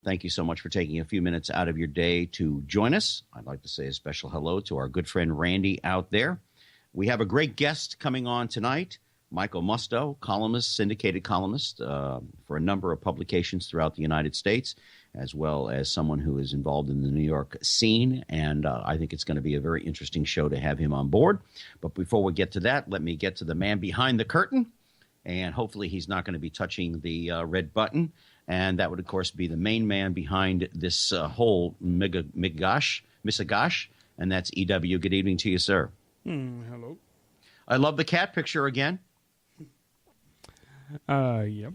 Thank you so much for taking a few minutes out of your day to join us. I'd like to say a special hello to our good friend Randy out there. We have a great guest coming on tonight, Michael Musto, columnist, syndicated columnist for a number of publications throughout the United States, as well as someone who is involved in the New York scene. And I think it's going to be a very interesting show to have him on board. But before we get to that, let me get to the man behind the curtain. And hopefully he's not going to be touching the red button. And that would, of course, be the main man behind this whole misagosh. And that's EW. Good evening to you, sir. Hello. I love the cat picture again. Yep.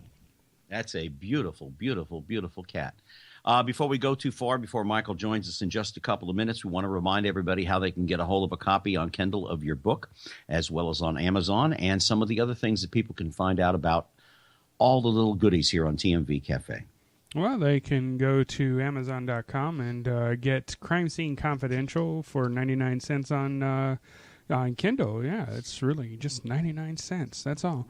That's a beautiful, beautiful, beautiful cat. Before we go too far, before Michael joins us in just a couple of minutes, we want to remind everybody how they can get a hold of a copy on Kindle of your book, as well as on Amazon, and some of the other things that people can find out about all the little goodies here on TMV Cafe. Well, they can go to Amazon.com and get Crime Scene Confidential for 99 cents on Kindle. Yeah, it's really just 99 cents. That's all.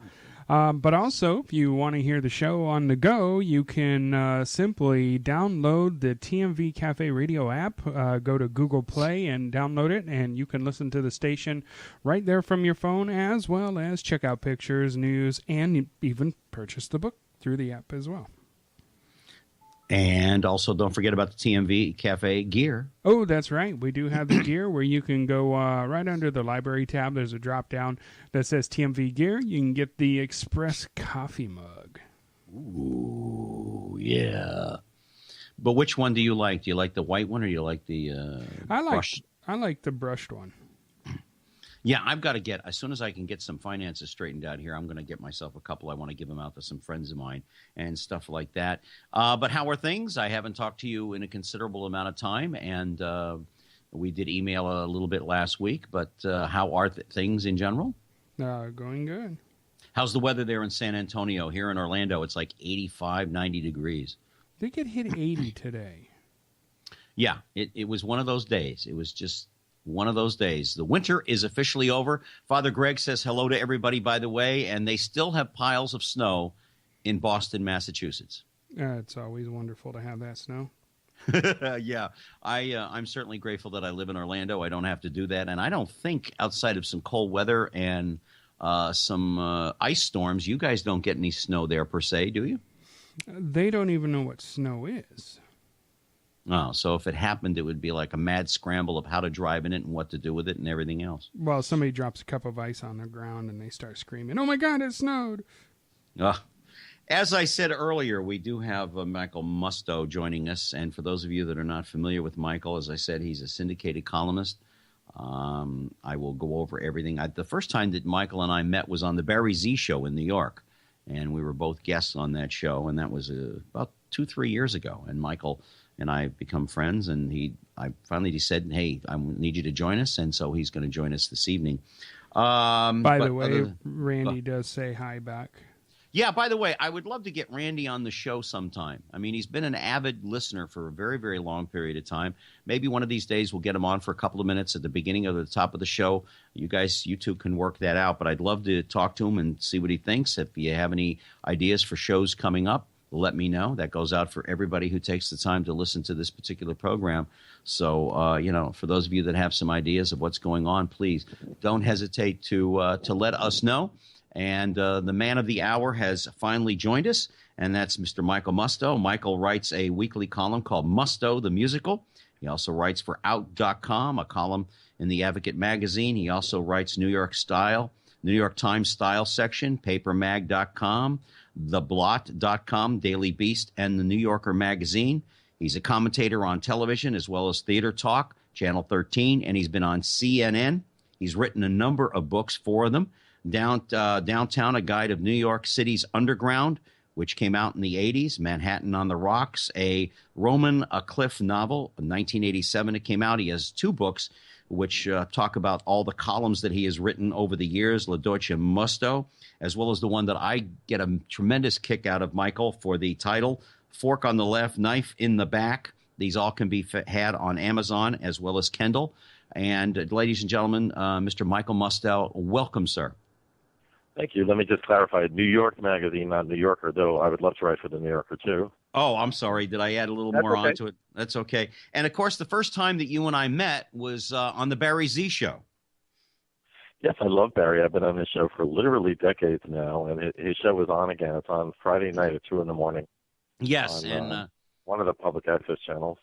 But also, if you want to hear the show on the go, you can simply download the TMV Cafe Radio app. Go to Google Play and download it, and you can listen to the station right there from your phone, as well as check out pictures, news, and even purchase the book through the app as well. And also, don't forget about the TMV Cafe gear. Oh, that's right. We do have the gear where you can go right under the library tab. There's a drop down that says TMV gear. You can get the Express coffee mug. Ooh, yeah. But which one do you like? Do you like the white one or do you like the brushed? I like the brushed one. Yeah, I've got to get, as soon as I can get some finances straightened out here, I'm going to get myself a couple. I want to give them out to some friends of mine and stuff like that. But how are things? I haven't talked to you in a considerable amount of time, and we did email a little bit last week. But how are things in general? Going good. How's the weather there in San Antonio? Here in Orlando, it's like 85, 90 degrees. They could hit 80 today. Yeah, it was one of those days. It was just one of those days. The winter is officially over. Father Greg says hello to everybody, by the way, and they still have piles of snow in Boston, Massachusetts. It's always wonderful to have that snow. Yeah, I'm certainly grateful that I live in Orlando. I don't have to do that, and I don't think outside of some cold weather and some ice storms, you guys don't get any snow there per se, do you? They don't even know what snow is. Oh, so if it happened, it would be like a mad scramble of how to drive in it and what to do with it and everything else. Well, somebody drops a cup of ice on the ground and they start screaming, "Oh my God, it snowed!" As I said earlier, we do have Michael Musto joining us. And for those of you that are not familiar with Michael, as I said, he's a syndicated columnist. I will go over everything. The first time that Michael and I met was on the Barry Z show in New York. And we were both guests on that show. And that was about 2-3 years ago. And Michael and I have become friends. And I finally said, hey, I need you to join us. And so he's going to join us this evening. By the way, Randy does say hi back. Yeah, by the way, I would love to get Randy on the show sometime. I mean, he's been an avid listener for a very, very long period of time. Maybe one of these days we'll get him on for a couple of minutes at the beginning or the top of the show. You two can work that out. But I'd love to talk to him and see what he thinks. If you have any ideas for shows coming up, let me know. That goes out for everybody who takes the time to listen to this particular program. So, for those of you that have some ideas of what's going on, please don't hesitate to let us know. And the man of the hour has finally joined us, and that's Mr. Michael Musto. Michael writes a weekly column called Musto the Musical. He also writes for Out.com, a column in the Advocate magazine. He also writes New York Times Style section, PaperMag.com, TheBlot.com, Daily Beast, and the New Yorker magazine. He's a commentator on television as well as Theater Talk, Channel 13, and he's been on CNN. He's written a number of books for them. Downtown, a guide of New York City's underground, which came out in the 80s. Manhattan on the Rocks, a Roman Cliff novel, in 1987 it came out. He has 2 books which talk about all the columns that he has written over the years, La Dolce Musto, as well as the one that I get a tremendous kick out of, Michael, for the title, Fork on the Left, Knife in the Back. These all can be had on Amazon as well as Kindle. And ladies and gentlemen, Mr. Michael Musto, welcome, sir. Thank you. Let me just clarify, New York Magazine, not New Yorker, though I would love to write for the New Yorker, too. Oh, I'm sorry. Did I add a little That's more okay. onto it? That's okay. And of course, the first time that you and I met was on the Barry Z show. Yes, I love Barry. I've been on his show for literally decades now, and his show is on again. It's on Friday night at 2 in the morning Yes, on and one of the public access channels.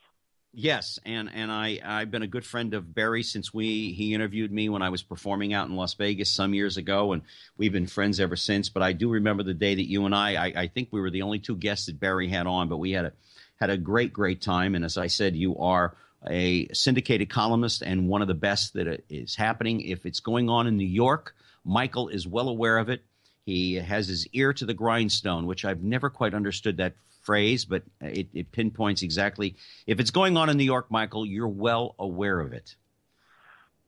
yes, and I've been a good friend of Barry since he interviewed me when I was performing out in Las Vegas some years ago, and we've been friends ever since. But I do remember the day that you and I think we were the only two guests that Barry had on, but we had a great time. And as I said, you are a syndicated columnist and one of the best that is happening. If it's going on in New York, Michael is well aware of it. He has his ear to the grindstone, which I've never quite understood that phrase, but it pinpoints exactly. If it's going on in New York, Michael, you're well aware of it.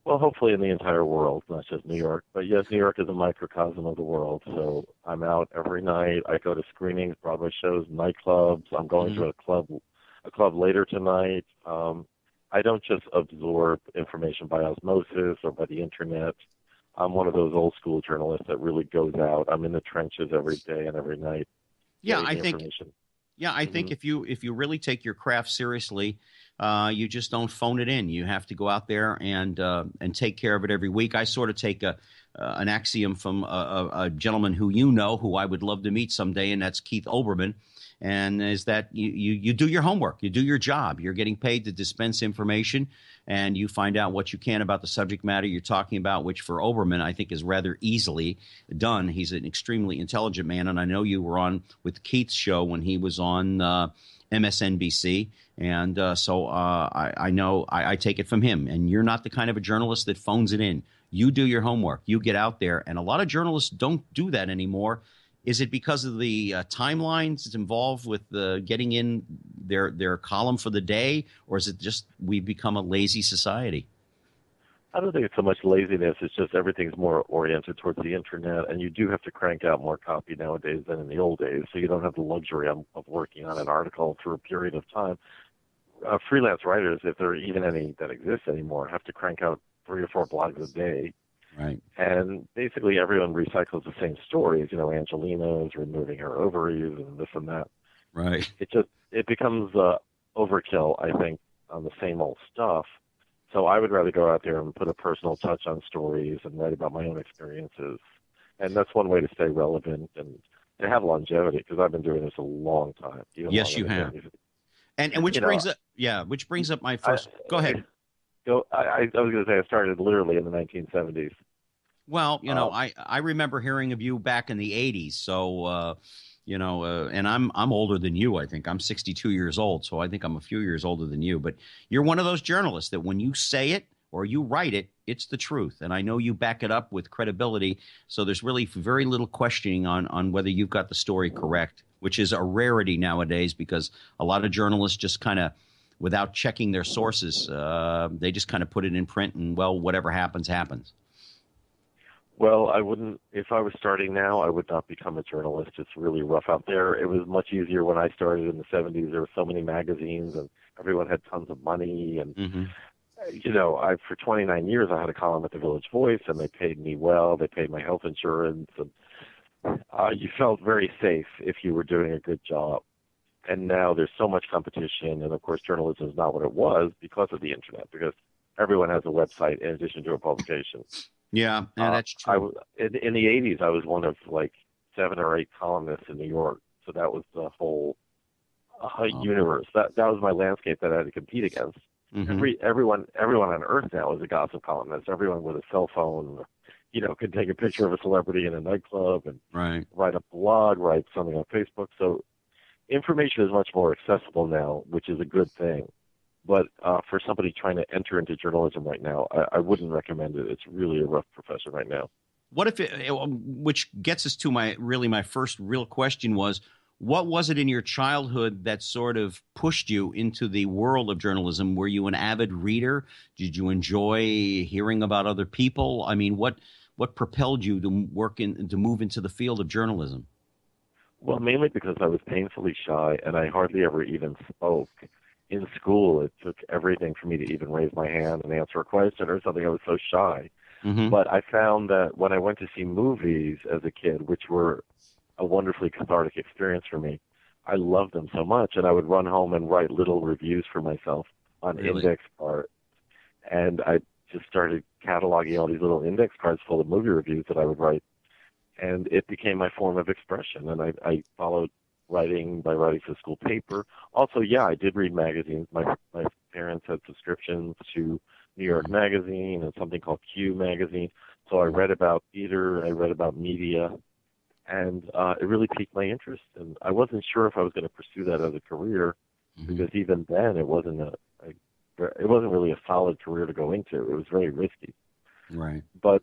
Well, hopefully in the entire world, not just New York. But yes, New York is a microcosm of the world. So I'm out every night. I go to screenings, Broadway shows, nightclubs. I'm going to a club later tonight. I don't just absorb information by osmosis or by the internet. I'm one of those old school journalists that really goes out. I'm in the trenches every day and every night. Yeah, I think. Yeah, I think if you really take your craft seriously, you just don't phone it in. You have to go out there and take care of it every week. I sort of take an axiom from a gentleman who I would love to meet someday, and that's Keith Olbermann. And is that you do your homework, you do your job. You're getting paid to dispense information, and you find out what you can about the subject matter you're talking about, which for Olbermann I think is rather easily done. He's an extremely intelligent man, and I know you were on with Keith's show when he was on MSNBC, and so I know I take it from him. And you're not the kind of a journalist that phones it in. You do your homework. You get out there, and a lot of journalists don't do that anymore. Is it because of the timelines that's involved with getting in their column for the day, or is it just we've become a lazy society? I don't think it's so much laziness. It's just everything's more oriented towards the internet, and you do have to crank out more copy nowadays than in the old days, so you don't have the luxury of working on an article for a period of time. Freelance writers, if there are even any that exist anymore, have to crank out 3 or 4 blogs a day. Right. And basically everyone recycles the same stories. Angelina's removing her ovaries and this and that. Right. It becomes overkill, I think, on the same old stuff. So I would rather go out there and put a personal touch on stories and write about my own experiences. And that's one way to stay relevant and to have longevity, because I've been doing this a long time. Yes, you have. And which brings up my first. Go ahead. I was going to say I started literally in the 1970s. Well, I remember hearing of you back in the 80s. So, and I'm older than you, I think. I'm 62 years old, so I think I'm a few years older than you. But you're one of those journalists that when you say it or you write it, it's the truth. And I know you back it up with credibility. So there's really very little questioning on whether you've got the story correct, which is a rarity nowadays because a lot of journalists just kind of, without checking their sources, they just kind of put it in print and, well, whatever happens, happens. Well, if I was starting now, I would not become a journalist. It's really rough out there. It was much easier when I started in the 70s. There were so many magazines and everyone had tons of money. And, for 29 years, I had a column at the Village Voice and they paid me well. They paid my health insurance. And you felt very safe if you were doing a good job. And now there's so much competition. And, of course, journalism is not what it was because of the Internet, because everyone has a website in addition to a publication. Yeah, that's true. In the 80s, I was one of like 7 or 8 columnists in New York. So that was the whole universe. That was my landscape that I had to compete against. Mm-hmm. Everyone on earth now is a gossip columnist. Everyone with a cell phone, could take a picture of a celebrity in a nightclub and write a blog, write something on Facebook. So information is much more accessible now, which is a good thing. But for somebody trying to enter into journalism right now, I wouldn't recommend it. It's really a rough profession right now. What if which gets us to my first real question was, what was it in your childhood that sort of pushed you into the world of journalism? Were you an avid reader? Did you enjoy hearing about other people? I mean, what propelled you to move into the field of journalism? Well, mainly because I was painfully shy and I hardly ever even spoke. In school, it took everything for me to even raise my hand and answer a question or something. I was so shy. Mm-hmm. But I found that when I went to see movies as a kid, which were a wonderfully cathartic experience for me, I loved them so much, and I would run home and write little reviews for myself on Really? index cards. And I just started cataloging all these little index cards full of movie reviews that I would write. And it became my form of expression. And I followed writing by writing for the school paper. Also, yeah, I did read magazines. My parents had subscriptions to New York Magazine and something called Q Magazine. So I read about theater, I read about media, and it really piqued my interest. And I wasn't sure if I was going to pursue that as a career, because even then it wasn't really a solid career to go into. It was very risky. Right. But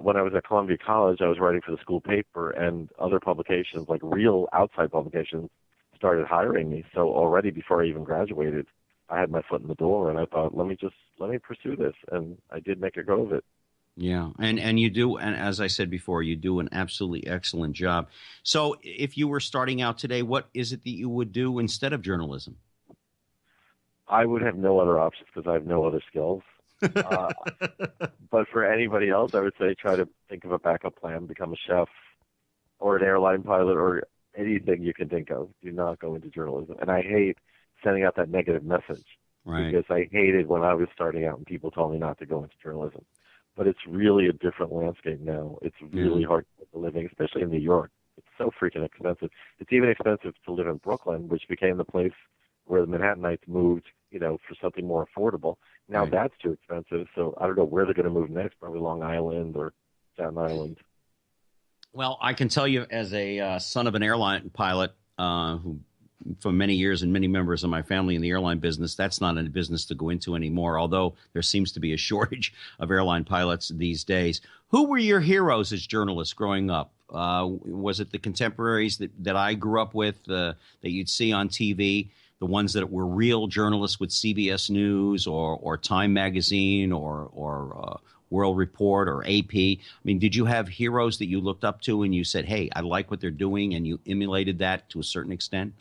when I was at Columbia College, I was writing for the school paper, and other publications, like real outside publications, started hiring me. So already before I even graduated, I had my foot in the door, and I thought, let me pursue this, and I did make a go of it. Yeah, and you do, and as I said before, you do an absolutely excellent job. So if you were starting out today, what is it that you would do instead of journalism? I would have no other options because I have no other skills. But for anybody else, I would say try to think of a backup plan, become a chef or an airline pilot or anything you can think of. Do not go into journalism. And I hate sending out that negative message, Right. because I hated when I was starting out and people told me not to go into journalism. But it's really a different landscape now. It's really hard to make a living, especially in New York. It's so freaking expensive. It's even expensive to live in Brooklyn, which became the place where the Manhattanites moved, for something more affordable. Now that's too expensive, so I don't know where they're going to move next, probably Long Island or Staten Island. Well, I can tell you as a son of an airline pilot who for many years and many members of my family in the airline business, that's not a business to go into anymore, although there seems to be a shortage of airline pilots these days. Who were your heroes as journalists growing up? Was it the contemporaries that I grew up with that you'd see on TV? The ones that were real journalists with CBS News or Time Magazine or World Report or AP? I mean, did you have heroes that you looked up to and you said, hey, I like what they're doing, and you emulated that to a certain extent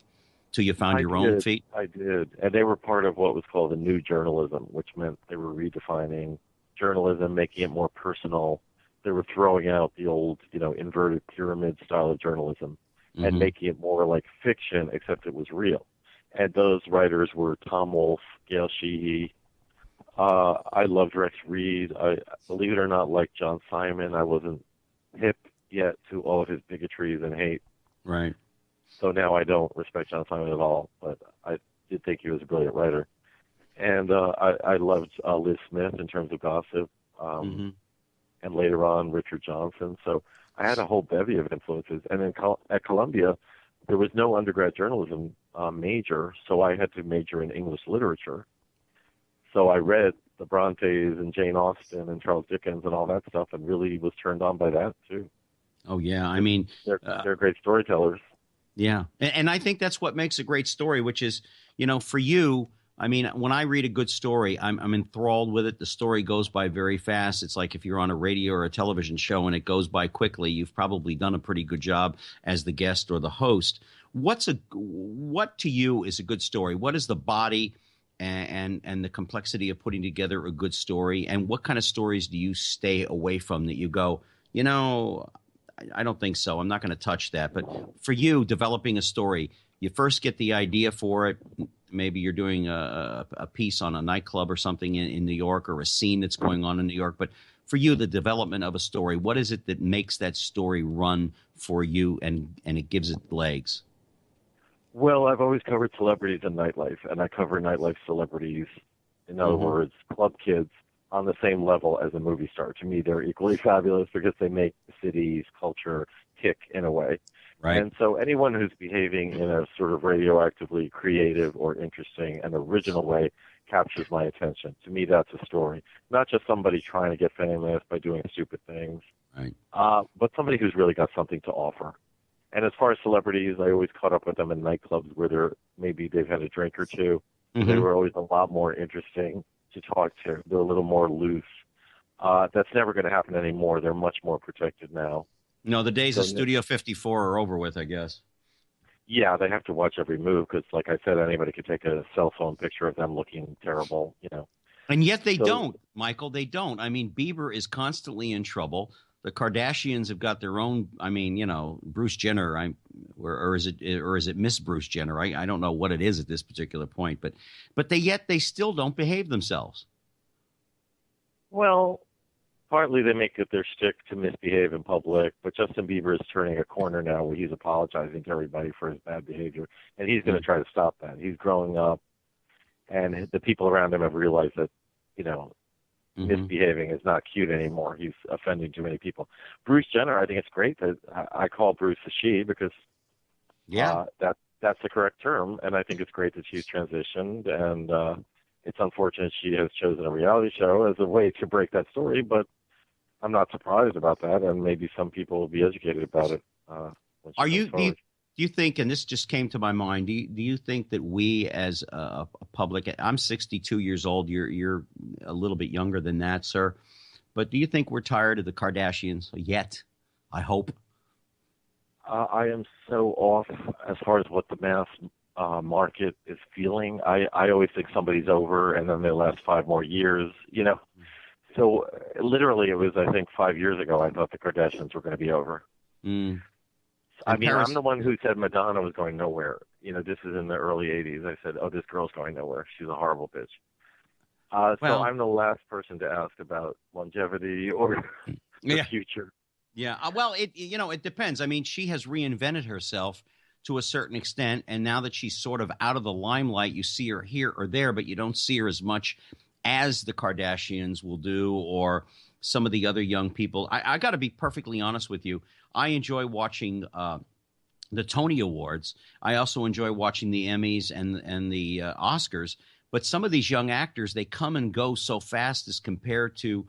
till you found your own feet? I did. And they were part of what was called the new journalism, which meant they were redefining journalism, making it more personal. They were throwing out the old, inverted pyramid style of journalism and making it more like fiction, except it was real. And those writers were Tom Wolfe, Gail Sheehy. I loved Rex Reed. I believe it or not, like John Simon, I wasn't hip yet to all of his bigotries and hate. Right. So now I don't respect John Simon at all, but I did think he was a brilliant writer. And I loved Liz Smith in terms of gossip, and later on Richard Johnson. So I had a whole bevy of influences. And then at Columbia, there was no undergrad journalism major, so I had to major in English literature. So I read the Brontes and Jane Austen and Charles Dickens and all that stuff, and really was turned on by that too. Oh yeah, I mean, they're great storytellers. Yeah, and I think that's what makes a great story, which is, for you. I mean, when I read a good story, I'm enthralled with it. The story goes by very fast. It's like if you're on a radio or a television show and it goes by quickly, you've probably done a pretty good job as the guest or the host. What to you is a good story? What is the body and the complexity of putting together a good story? And what kind of stories do you stay away from that you go, I don't think so. I'm not going to touch that. But for you, developing a story, you first get the idea for it. Maybe you're doing a piece on a nightclub or something in New York, or a scene that's going on in New York. But for you, the development of a story, what is it that makes that story run for you and it gives it legs? Well, I've always covered celebrities and nightlife, and I cover nightlife celebrities, in other words, club kids, on the same level as a movie star. To me, they're equally fabulous because they make the city's culture tick in a way. Right. And so anyone who's behaving in a sort of radioactively creative or interesting and original way captures my attention. To me, that's a story. Not just somebody trying to get famous by doing stupid things, right? But somebody who's really got something to offer. And as far as celebrities, I always caught up with them in nightclubs where maybe they've had a drink or two. They were always a lot more interesting to talk to. They're a little more loose. That's never going to happen anymore. They're much more protected now. No, the days of Studio 54 are over with, I guess. Yeah, they have to watch every move because, like I said, anybody could take a cell phone picture of them looking terrible, And yet they don't, Michael. They don't. I mean, Bieber is constantly in trouble. the Kardashians have got their own. I mean, Bruce Jenner. Or is it Miss Bruce Jenner? I don't know what it is at this particular point, but they still don't behave themselves. Well, partly they make it their shtick to misbehave in public, but Justin Bieber is turning a corner now where he's apologizing to everybody for his bad behavior, and he's going to try to stop that. He's growing up, and the people around him have realized that, misbehaving is not cute anymore. He's offending too many people. Bruce Jenner, I think it's great that I call Bruce a she because that's the correct term, and I think it's great that she's transitioned, and it's unfortunate she has chosen a reality show as a way to break that story, but I'm not surprised about that, and maybe some people will be educated about it. Do you think, and this just came to my mind, do you think that we as a public, I'm 62 years old, you're a little bit younger than that, sir, but do you think we're tired of the Kardashians yet? I hope. I am so off as far as what the mass market is feeling. I always think somebody's over, and then they last 5 more years, So literally, it was, I think, 5 years ago, I thought the Kardashians were going to be over. I mean, I'm the one who said Madonna was going nowhere. This is in the early 80s. I said, oh, this girl's going nowhere. She's a horrible bitch. So I'm the last person to ask about longevity or the future. Yeah. Well, it depends. I mean, she has reinvented herself to a certain extent, and now that she's sort of out of the limelight, you see her here or there, but you don't see her as much as the Kardashians will do or some of the other young people. I got to be perfectly honest with you. I enjoy watching the Tony Awards. I also enjoy watching the Emmys and the Oscars. But some of these young actors, they come and go so fast as compared to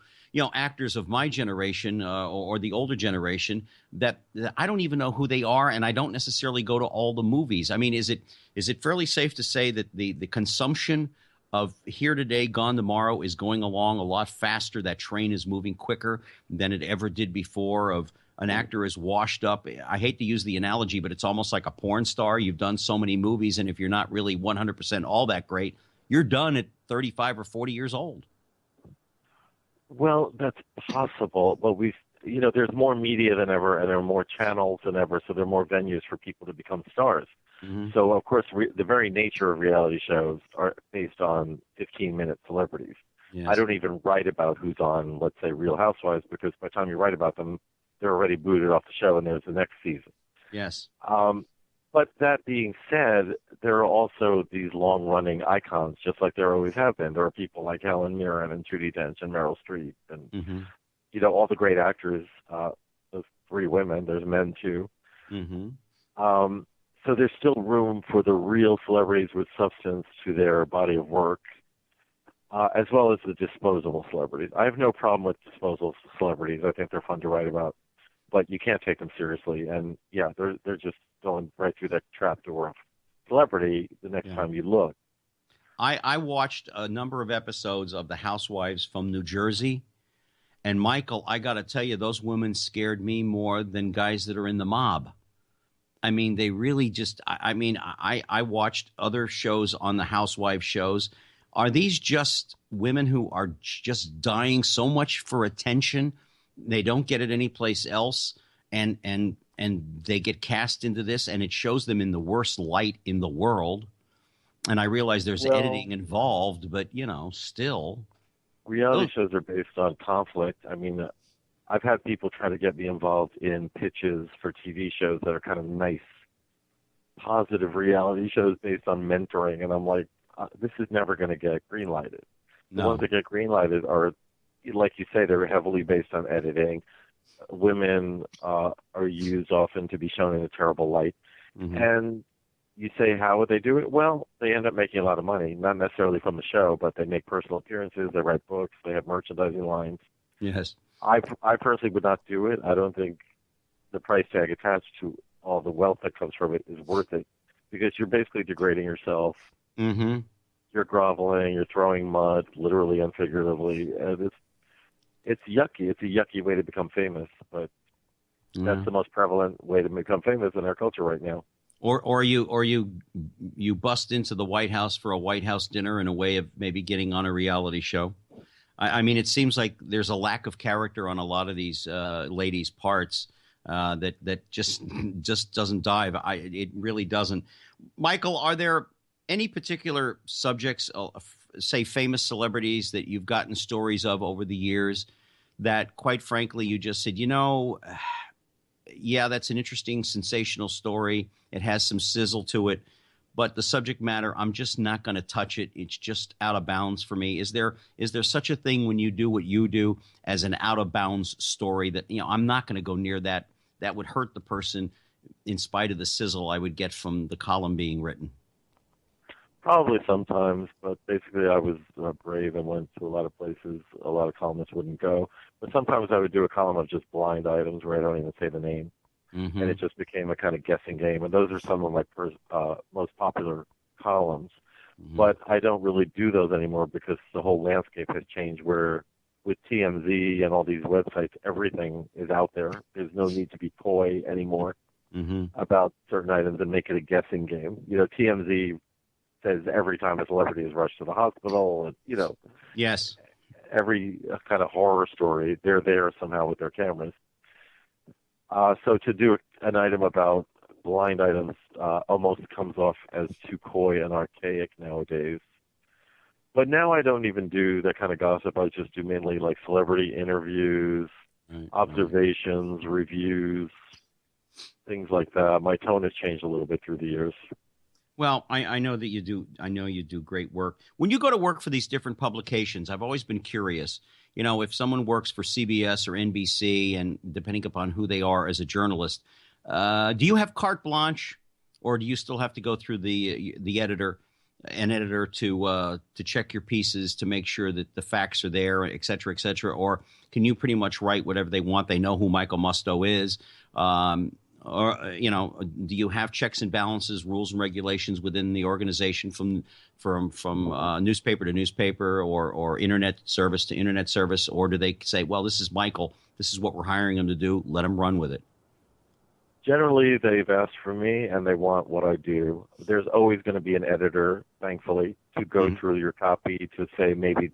actors of my generation or the older generation that I don't even know who they are, and I don't necessarily go to all the movies. I mean, is it fairly safe to say that the consumption of Here Today, Gone Tomorrow is going along a lot faster? That train is moving quicker than it ever did before. Of an actor is washed up. I hate to use the analogy, but it's almost like a porn star. You've done so many movies, and if you're not really 100% all that great, you're done at 35 or 40 years old. Well, that's possible, but there's more media than ever, and there are more channels than ever, so there are more venues for people to become stars. Mm-hmm. So, of course, the very nature of reality shows are based on 15-minute celebrities. Yes. I don't even write about who's on, let's say, Real Housewives, because by the time you write about them, they're already booted off the show, and there's the next season. Yes. But that being said, there are also these long-running icons, just like there always have been. There are people like Helen Mirren and Judi Dench and Meryl Streep and, all the great actors, those 3 women. There's men, too. Mm-hmm. So there's still room for the real celebrities with substance to their body of work, as well as the disposable celebrities. I have no problem with disposable celebrities. I think they're fun to write about. But you can't take them seriously. And, they're just going right through that trap door of celebrity the next time you look. I watched a number of episodes of The Housewives from New Jersey. And, Michael, I got to tell you, those women scared me more than guys that are in the mob. I mean, they really just – I watched other shows on the Housewives shows. Are these just women who are just dying so much for attention? They don't get it anyplace else, and they get cast into this, and it shows them in the worst light in the world. And I realize there's editing involved, but, still. Reality shows are based on conflict. I mean, I've had people try to get me involved in pitches for TV shows that are kind of nice, positive reality shows based on mentoring, and I'm like, this is never going to get greenlighted. The ones that get greenlighted are, like you say, they're heavily based on editing. Women are used often to be shown in a terrible light. Mm-hmm. And you say, how would they do it? Well, they end up making a lot of money, not necessarily from the show, but they make personal appearances, they write books, they have merchandising lines. Yes. I personally would not do it. I don't think the price tag attached to all the wealth that comes from it is worth it, because you're basically degrading yourself. Mm-hmm. You're groveling, you're throwing mud, literally and figuratively, and it's yucky. It's a yucky way to become famous, but that's the most prevalent way to become famous in our culture right now. Or you bust into the White House for a White House dinner in a way of maybe getting on a reality show. I mean, it seems like there's a lack of character on a lot of these ladies' parts that just doesn't dive. It really doesn't. Michael, are there any particular subjects, say famous celebrities, that you've gotten stories of over the years that, quite frankly, you just said, yeah, that's an interesting, sensational story. It has some sizzle to it, but the subject matter, I'm just not going to touch it. It's just out of bounds for me. Is there such a thing when you do what you do as an out of bounds story that, I'm not going to go near that? That would hurt the person in spite of the sizzle I would get from the column being written. Probably sometimes, but basically I was brave and went to a lot of places a lot of columnists wouldn't go. But sometimes I would do a column of just blind items where I don't even say the name. Mm-hmm. And it just became a kind of guessing game. And those are some of my most popular columns. Mm-hmm. But I don't really do those anymore because the whole landscape has changed where with TMZ and all these websites, everything is out there. There's no need to be coy anymore about certain items and make it a guessing game. TMZ says every time a celebrity is rushed to the hospital, and yes, every kind of horror story, they're there somehow with their cameras. So to do an item about blind items almost comes off as too coy and archaic nowadays. But now I don't even do that kind of gossip. I just do mainly like celebrity interviews, observations, reviews, things like that. My tone has changed a little bit through the years. Well, I know that you do. I know you do great work. When you go to work for these different publications, I've always been curious, if someone works for CBS or NBC, and depending upon who they are as a journalist, do you have carte blanche, or do you still have to go through the editor to check your pieces to make sure that the facts are there, et cetera, or can you pretty much write whatever they want? They know who Michael Musto is. Or, do you have checks and balances, rules and regulations within the organization from newspaper to newspaper or internet service to internet service? Or do they say, well, this is Michael, this is what we're hiring him to do, let him run with it? Generally, they've asked for me and they want what I do. There's always going to be an editor, thankfully, to go through your copy to say maybe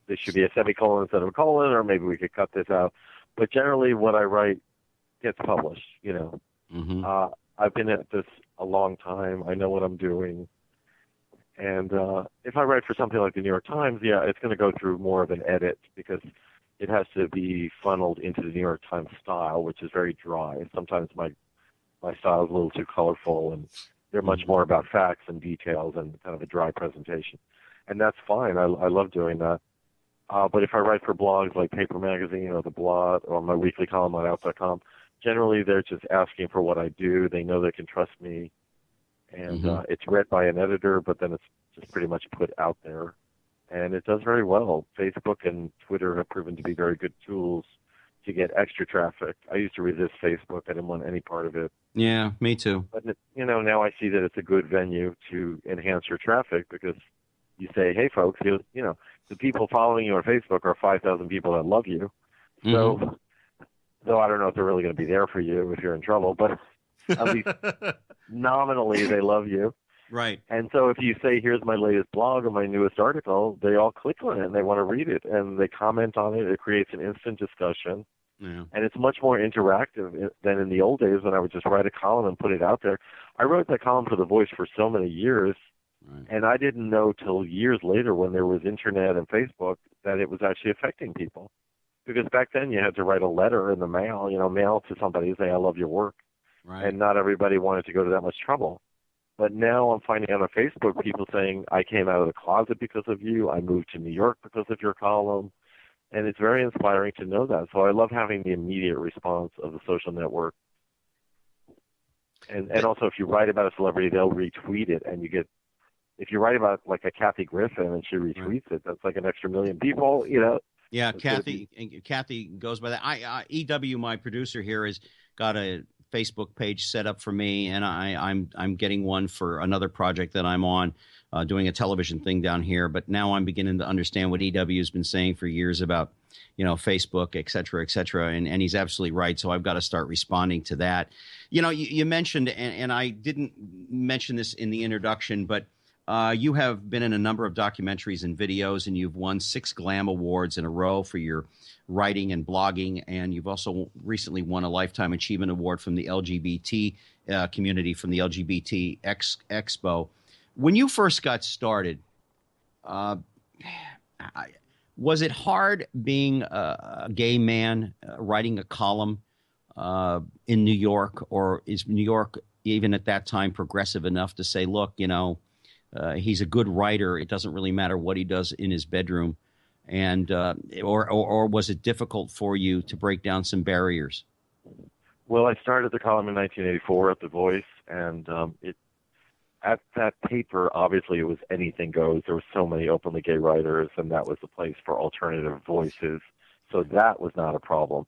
this should be a semicolon instead of a colon, or maybe we could cut this out. But generally, what I write gets published, I've been at this a long time. I know what I'm doing. And if I write for something like the New York Times, it's going to go through more of an edit because it has to be funneled into the New York Times style, which is very dry. Sometimes my style is a little too colorful, and they're much more about facts and details and kind of a dry presentation. And that's fine. I love doing that. But if I write for blogs like Paper Magazine or The Blot or my weekly column on Out.com, generally they're just asking for what I do. They know they can trust me. And it's read by an editor, but then it's just pretty much put out there. And it does very well. Facebook and Twitter have proven to be very good tools to get extra traffic. I used to resist Facebook. I didn't want any part of it. Yeah, me too. But, now I see that it's a good venue to enhance your traffic because you say, hey, folks, the people following you on Facebook are 5,000 people that love you. So, though I don't know if they're really going to be there for you if you're in trouble, but at least nominally they love you. Right. And so if you say, here's my latest blog or my newest article, they all click on it and they want to read it and they comment on it. It creates an instant discussion. Yeah. And it's much more interactive than in the old days when I would just write a column and put it out there. I wrote that column for The Voice for so many years. Right. And I didn't know till years later when there was internet and Facebook that it was actually affecting people. Because back then you had to write a letter in the mail, mail to somebody and say, I love your work. Right. And not everybody wanted to go to that much trouble. But now I'm finding out on Facebook people saying, I came out of the closet because of you. I moved to New York because of your column. And it's very inspiring to know that. So I love having the immediate response of the social network. And also if you write about a celebrity, they'll retweet it. And if you write about like a Kathy Griffin and she retweets it, that's like an extra million people, Yeah, Kathy goes by that. EW, my producer here, has got a Facebook page set up for me, and I'm getting one for another project that I'm on, doing a television thing down here. But now I'm beginning to understand what EW has been saying for years about, Facebook, et cetera, and he's absolutely right. So I've got to start responding to that. You mentioned, and I didn't mention this in the introduction, but You have been in a number of documentaries and videos, and you've won 6 Glam Awards in a row for your writing and blogging, and you've also recently won a Lifetime Achievement Award from the LGBT community, from the LGBT Expo. When you first got started, was it hard being a gay man writing a column in New York, or is New York even at that time progressive enough to say, look, he's a good writer. It doesn't really matter what he does in his bedroom, and or was it difficult for you to break down some barriers? Well, I started the column in 1984 at The Voice, and at that paper, obviously, it was anything goes. There were so many openly gay writers, and that was the place for alternative voices. So that was not a problem.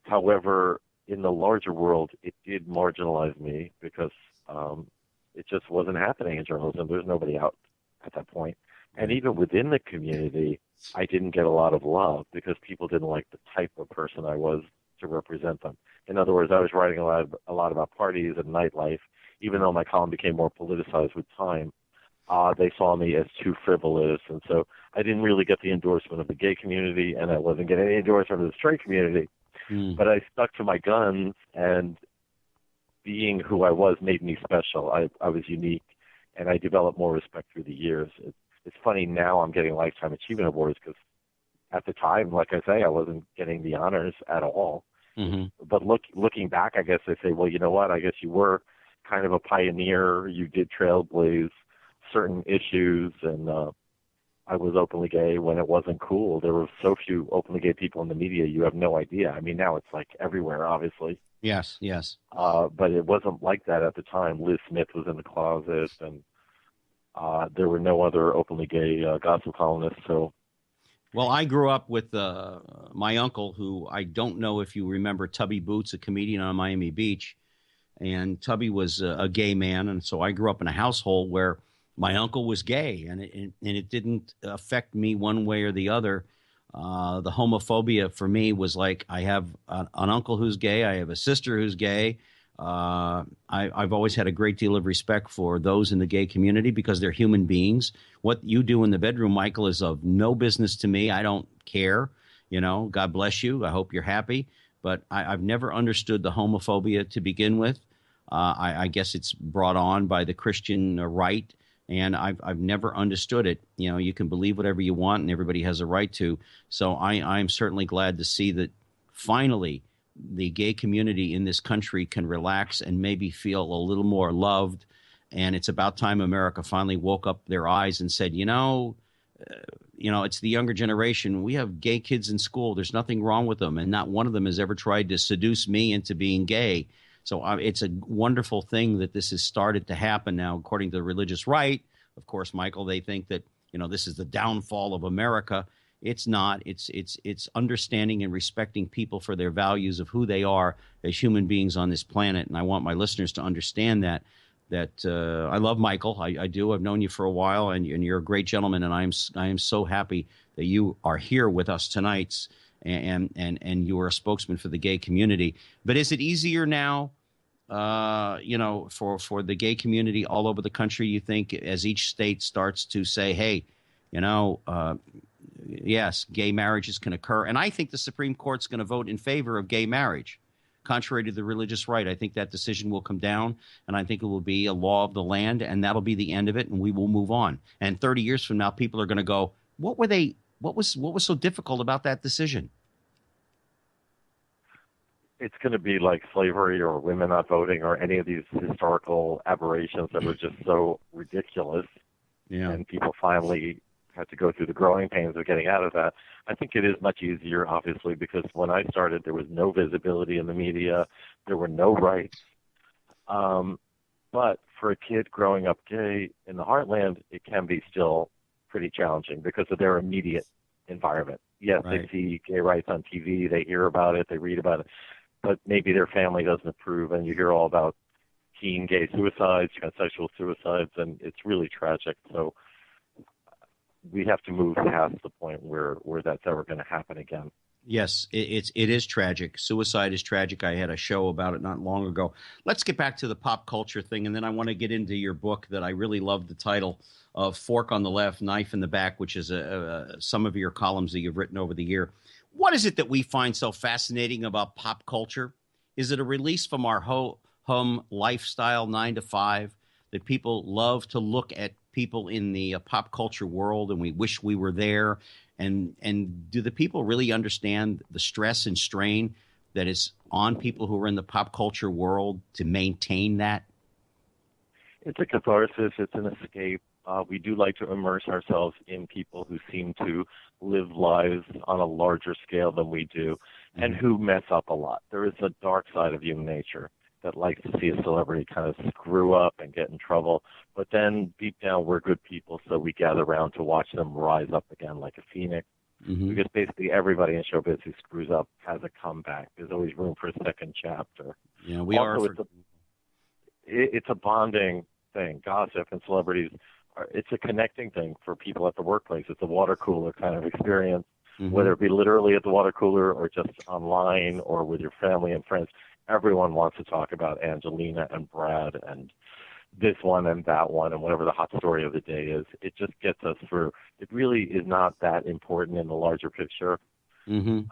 However, in the larger world, it did marginalize me because it just wasn't happening in journalism. There's nobody out at that point. And even within the community, I didn't get a lot of love because people didn't like the type of person I was to represent them. In other words, I was writing a lot about parties and nightlife. Even though my column became more politicized with time, they saw me as too frivolous. And so I didn't really get the endorsement of the gay community, and I wasn't getting any endorsement of the straight community. But I stuck to my guns, and being who I was made me special. I was unique, and I developed more respect through the years. It's funny now I'm getting Lifetime Achievement Awards because at the time, like I say, I wasn't getting the honors at all. But looking back, I guess I say, well, you know what? I guess you were kind of a pioneer. You did trailblaze certain issues, and I was openly gay when it wasn't cool. There were so few openly gay people in the media, you have no idea. I mean, now it's like everywhere, obviously. Yes, yes. But it wasn't like that at the time. Liz Smith was in the closet, and there were no other openly gay gospel columnists. So, well, I grew up with my uncle, who I don't know if you remember, Tubby Boots, a comedian on Miami Beach. And Tubby was a gay man, and so I grew up in a household where my uncle was gay, and it didn't affect me one way or the other. The homophobia for me was like, I have an uncle who's gay, I have a sister who's gay. I've always had a great deal of respect for those in the gay community because they're human beings. What you do in the bedroom, Michael, is of no business to me. I don't care. God bless you. I hope you're happy. But I've never understood the homophobia to begin with. I guess it's brought on by the Christian right, and I've never understood it. You can believe whatever you want, and everybody has a right to. So I'm certainly glad to see that finally the gay community in this country can relax and maybe feel a little more loved. And it's about time America finally woke up their eyes and said, it's the younger generation. We have gay kids in school. There's nothing wrong with them. And not one of them has ever tried to seduce me into being gay. So it's a wonderful thing that this has started to happen now, according to the religious right. Of course, Michael, they think that, this is the downfall of America. It's not. It's understanding and respecting people for their values of who they are as human beings on this planet. And I want my listeners to understand that I love Michael. I do. I've known you for a while, and you're a great gentleman, and I am so happy that you are here with us tonight, and you are a spokesman for the gay community. But is it easier now, for the gay community all over the country, you think, as each state starts to say, hey, yes, gay marriages can occur? And I think the Supreme Court's going to vote in favor of gay marriage. Contrary to the religious right, I think that decision will come down, and I think it will be a law of the land, and that'll be the end of it, and we will move on. And 30 years from now, people are going to go, what was so difficult about that decision? It's going to be like slavery or women not voting or any of these historical aberrations that were just so ridiculous. Yeah. And people finally had to go through the growing pains of getting out of that. I think it is much easier, obviously, because when I started, there was no visibility in the media. There were no rights. But for a kid growing up gay in the heartland, it can be still pretty challenging because of their immediate environment. Yes, right. They see gay rights on TV, they hear about it, they read about it, but maybe their family doesn't approve, and you hear all about teen gay suicides, transsexual suicides, and it's really tragic. So we have to move past the point where that's ever going to happen again. Yes, it is tragic. Suicide is tragic. I had a show about it not long ago. Let's get back to the pop culture thing, and then I want to get into your book that I really love the title of Fork on the Left, Knife in the Back, which is some of your columns that you've written over the year. What is it that we find so fascinating about pop culture? Is it a release from our home lifestyle, 9 to 5, that people love to look at people in the pop culture world, and we wish we were there? And do the people really understand the stress and strain that is on people who are in the pop culture world to maintain that? It's a catharsis. It's an escape. We do like to immerse ourselves in people who seem to live lives on a larger scale than we do, and who mess up a lot. There is a dark side of human nature that likes to see a celebrity kind of screw up and get in trouble. But then deep down, we're good people, so we gather around to watch them rise up again like a phoenix. Because basically everybody in showbiz who screws up has a comeback. There's always room for a second chapter. Yeah, we also, are. It's a bonding thing. Gossip and celebrities, it's a connecting thing for people at the workplace. It's a water cooler kind of experience, whether it be literally at the water cooler or just online or with your family and friends. Everyone wants to talk about Angelina and Brad and this one and that one and whatever the hot story of the day is. It just gets us through. It really is not that important in the larger picture. When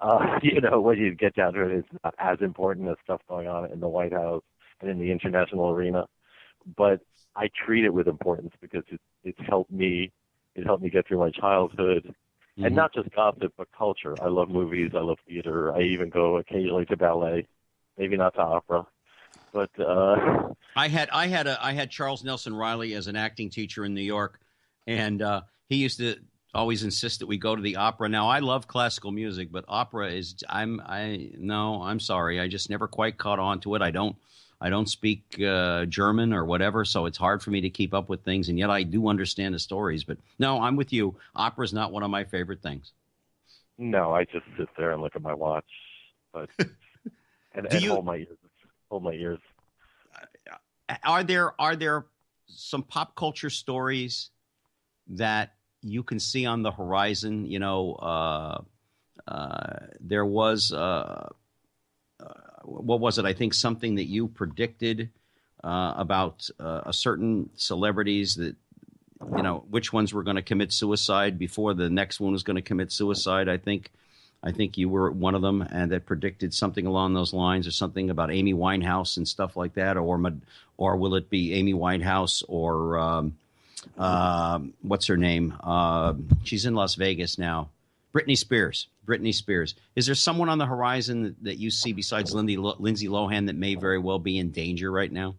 you get down to it, it's not as important as stuff going on in the White House and in the international arena. But I treat it with importance because it's helped me. It helped me get through my childhood. And not just gossip, but culture. I love movies. I love theater. I even go occasionally to ballet. Maybe not to opera, but I had Charles Nelson Riley as an acting teacher in New York, and he used to always insist that we go to the opera. Now I love classical music, but opera is I'm sorry, I just never quite caught on to it. I don't speak German or whatever, so it's hard for me to keep up with things, and yet I do understand the stories. But no, I'm with you. Opera is not one of my favorite things. No, I just sit there and look at my watch, but. And hold my ears. Are there some pop culture stories that you can see on the horizon? There was what was it? I think something that you predicted about a certain celebrities that which ones were going to commit suicide before the next one was going to commit suicide. I think you were one of them, and that predicted something along those lines, or something about Amy Winehouse and stuff like that, or will it be Amy Winehouse or what's her name? She's in Las Vegas now. Britney Spears. Is there someone on the horizon that you see besides Lindsay Lohan that may very well be in danger right now?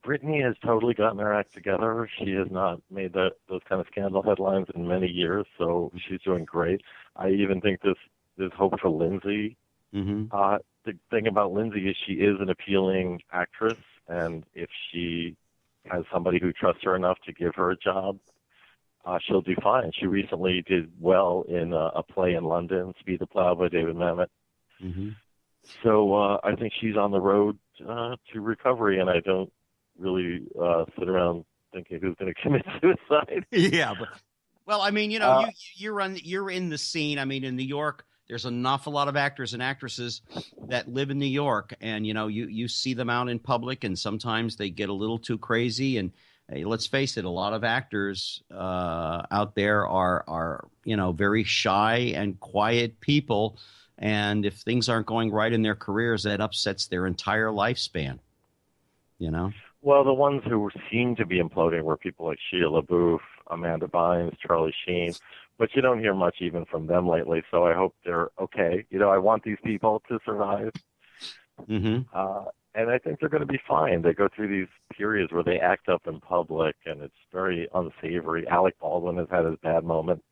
Britney has totally gotten her act together. She has not made those kind of scandal headlines in many years, so she's doing great. I even think there's hope for Lindsay. The thing about Lindsay is she is an appealing actress, and if she has somebody who trusts her enough to give her a job, she'll do fine. She recently did well in a play in London, Speed the Plow by David Mamet. So I think she's on the road to recovery, and I don't really sit around thinking who's going to commit suicide. Yeah, well, I mean, you're in the scene. I mean, in New York, there's an awful lot of actors and actresses that live in New York, and you see them out in public, and sometimes they get a little too crazy. And hey, let's face it, a lot of actors out there are very shy and quiet people. And if things aren't going right in their careers, that upsets their entire lifespan, Well, the ones who seem to be imploding were people like Shia LaBeouf, Amanda Bynes, Charlie Sheen. But you don't hear much even from them lately, so I hope they're okay. I want these people to survive. And I think they're going to be fine. They go through these periods where they act up in public, and it's very unsavory. Alec Baldwin has had his bad moment.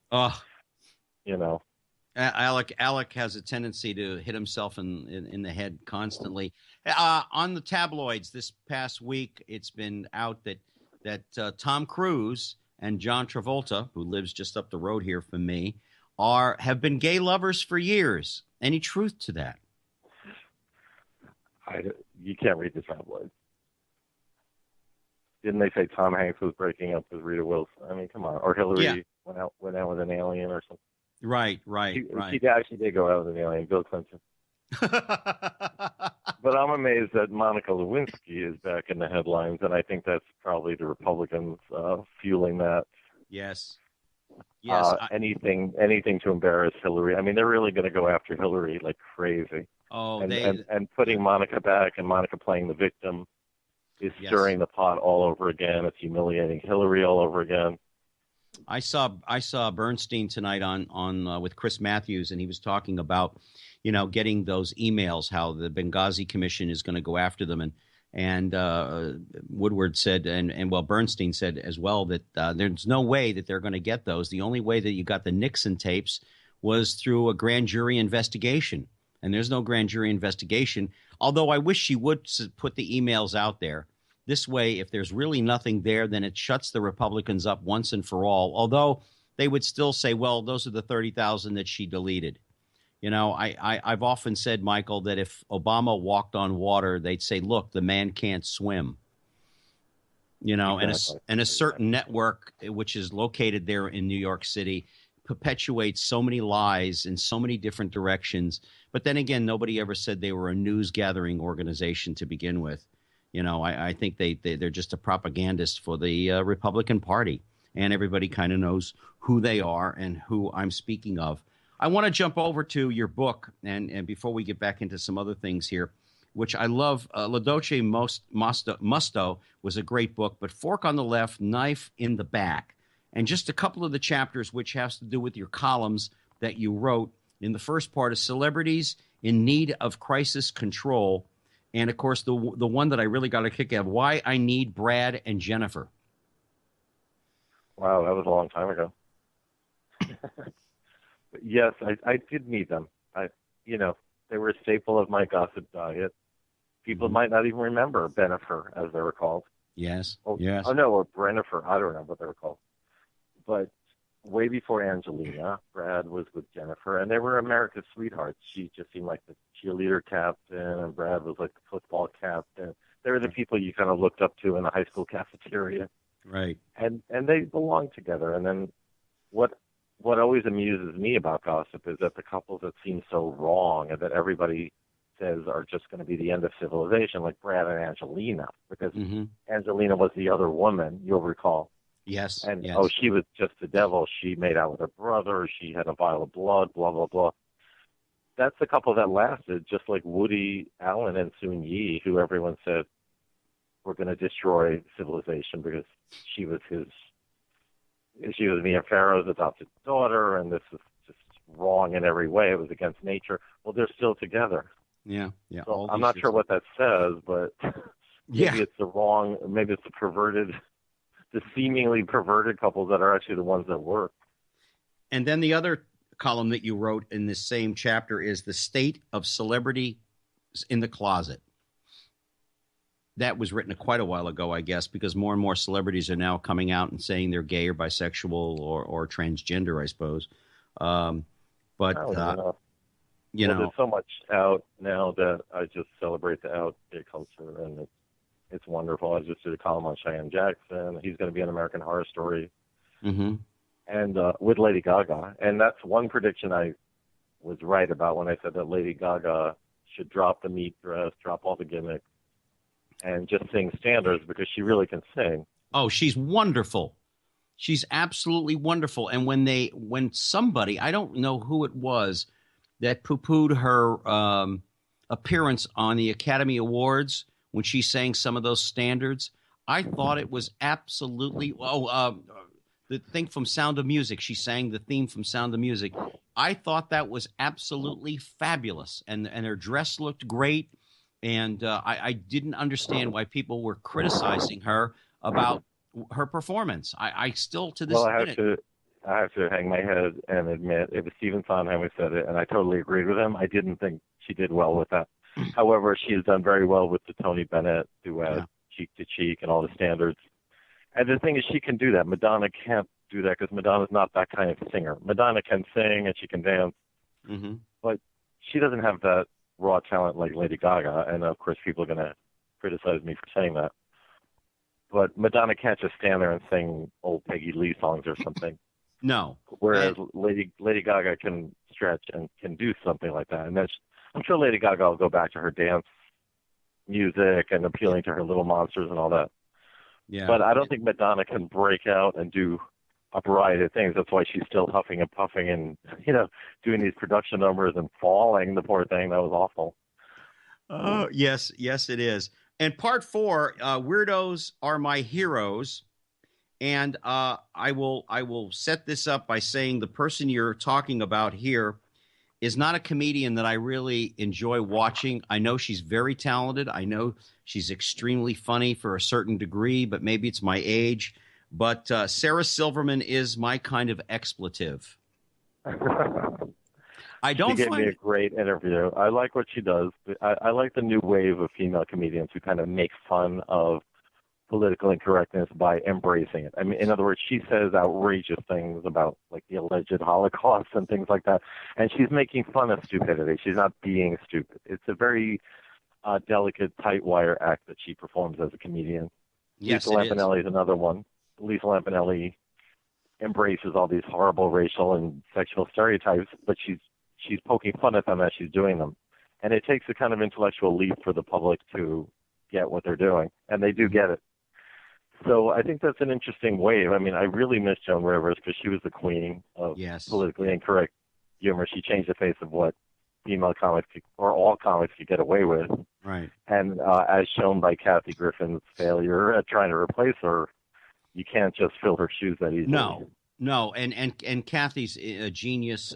Alec has a tendency to hit himself in the head constantly. On the tabloids this past week, it's been out that Tom Cruise and John Travolta, who lives just up the road here from me, have been gay lovers for years. Any truth to that? You can't read the tabloids. Didn't they say Tom Hanks was breaking up with Rita Wilson? I mean, come on. Or Hillary went out with an alien or something. Right. She actually did go out with an alien, Bill Clinton. But I'm amazed that Monica Lewinsky is back in the headlines, and I think that's probably the Republicans fueling that. Yes. Anything to embarrass Hillary. I mean, they're really going to go after Hillary like crazy. Oh, and putting Monica back and Monica playing the victim is stirring the pot all over again. It's humiliating Hillary all over again. I saw Bernstein tonight on with Chris Matthews, and he was talking about, getting those emails, how the Benghazi Commission is going to go after them, and Woodward said, and Bernstein said as well that there's no way that they're going to get those. The only way that you got the Nixon tapes was through a grand jury investigation, and there's no grand jury investigation. Although I wish she would put the emails out there. This way, if there's really nothing there, then it shuts the Republicans up once and for all. Although they would still say, well, those are the 30,000 that she deleted. I've often said, Michael, that if Obama walked on water, they'd say, look, the man can't swim. Exactly. And a certain network, which is located there in New York City, perpetuates so many lies in so many different directions. But then again, nobody ever said they were a news gathering organization to begin with. I think they're just a propagandist for the Republican Party, and everybody kind of knows who they are and who I'm speaking of. I want to jump over to your book, and before we get back into some other things here, which I love. Dolce Musto was a great book, but Fork on the Left, Knife in the Back, and just a couple of the chapters which has to do with your columns that you wrote. In the first part is Celebrities in Need of Crisis Control. And, of course, the one that I really got a kick out of, Why I Need Brad and Jennifer. Wow, that was a long time ago. But yes, I did need them. They were a staple of my gossip diet. People might not even remember Benifer, as they were called. Yes, yes. Oh, no, or Brennifer. I don't know what they were called. But way before Angelina, Brad was with Jennifer, and they were America's sweethearts. She just seemed like the cheerleader captain, and Brad was like the football captain. They were the people you kind of looked up to in the high school cafeteria. Right. And they belonged together. And then what always amuses me about gossip is that the couples that seem so wrong and that everybody says are just going to be the end of civilization, like Brad and Angelina, because Angelina was the other woman, you'll recall. Yes. And, yes. She was just the devil. She made out with her brother. She had a vial of blood, blah, blah, blah. That's the couple that lasted, just like Woody Allen and Soon Yi, who everyone said were going to destroy civilization because she was Mia Farrow's adopted daughter, and this was just wrong in every way. It was against nature. Well, they're still together. Yeah. So I'm not sure what that says, but maybe it's the seemingly perverted couples that are actually the ones that work. And then the other column that you wrote in this same chapter is The State of Celebrity in the Closet. That was written quite a while ago, I guess, because more and more celebrities are now coming out and saying they're gay or bisexual or transgender, I suppose. There's so much out now that I just celebrate the out gay culture, and it's wonderful. I just did a column on Cheyenne Jackson. He's going to be an American Horror Story. Mm-hmm. And with Lady Gaga. And that's one prediction I was right about when I said that Lady Gaga should drop the meat dress, drop all the gimmicks, and just sing standards, because she really can sing. Oh, she's wonderful. She's absolutely wonderful. And when somebody, I don't know who it was, that poo-pooed her appearance on the Academy Awards when she sang some of those standards, I thought it was absolutely the thing from Sound of Music. She sang the theme from Sound of Music. I thought that was absolutely fabulous, and her dress looked great. And I didn't understand why people were criticizing her about her performance. I still to this minute. I have to hang my head and admit it was Stephen Sondheim who said it, and I totally agreed with him. I didn't think she did well with that. However, she has done very well with the Tony Bennett duet, Cheek to Cheek, and all the standards. And the thing is, she can do that. Madonna can't do that because Madonna's not that kind of singer. Madonna can sing and she can dance, but she doesn't have that raw talent like Lady Gaga. And of course, people are going to criticize me for saying that. But Madonna can't just stand there and sing old Peggy Lee songs or something. No. Whereas Lady Gaga can stretch and can do something like that. And then I'm sure Lady Gaga will go back to her dance music and appealing to her little monsters and all that. Yeah. But I don't think Madonna can break out and do a variety of things. That's why she's still huffing and puffing and, doing these production numbers and falling, the poor thing. That was awful. Oh, yes, it is. And part 4, Weirdos Are My Heroes. And I will set this up by saying the person you're talking about here is not a comedian that I really enjoy watching. I know she's very talented. I know she's extremely funny for a certain degree, but maybe it's my age. But Sarah Silverman is my kind of expletive. I don't She gave me a great interview. I like what she does. I like the new wave of female comedians who kind of make fun of political incorrectness by embracing it. I mean, in other words, she says outrageous things about like the alleged Holocaust and things like that, and she's making fun of stupidity. She's not being stupid. It's a very delicate, tight wire act that she performs as a comedian. Yes, Lisa Lampanelli is another one. Lisa Lampanelli embraces all these horrible racial and sexual stereotypes, but she's poking fun at them as she's doing them. And it takes a kind of intellectual leap for the public to get what they're doing, and they do get it. So I think that's an interesting wave. I mean, I really miss Joan Rivers because she was the queen of politically incorrect humor. She changed the face of what female comics or all comics could get away with. Right. And as shown by Kathy Griffin's failure at trying to replace her, you can't just fill her shoes that easily. No, and Kathy's a genius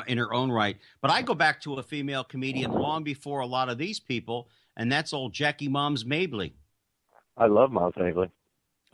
in her own right. But I go back to a female comedian long before a lot of these people, and that's old Jackie Moms Mabley. I love Moms Mabley.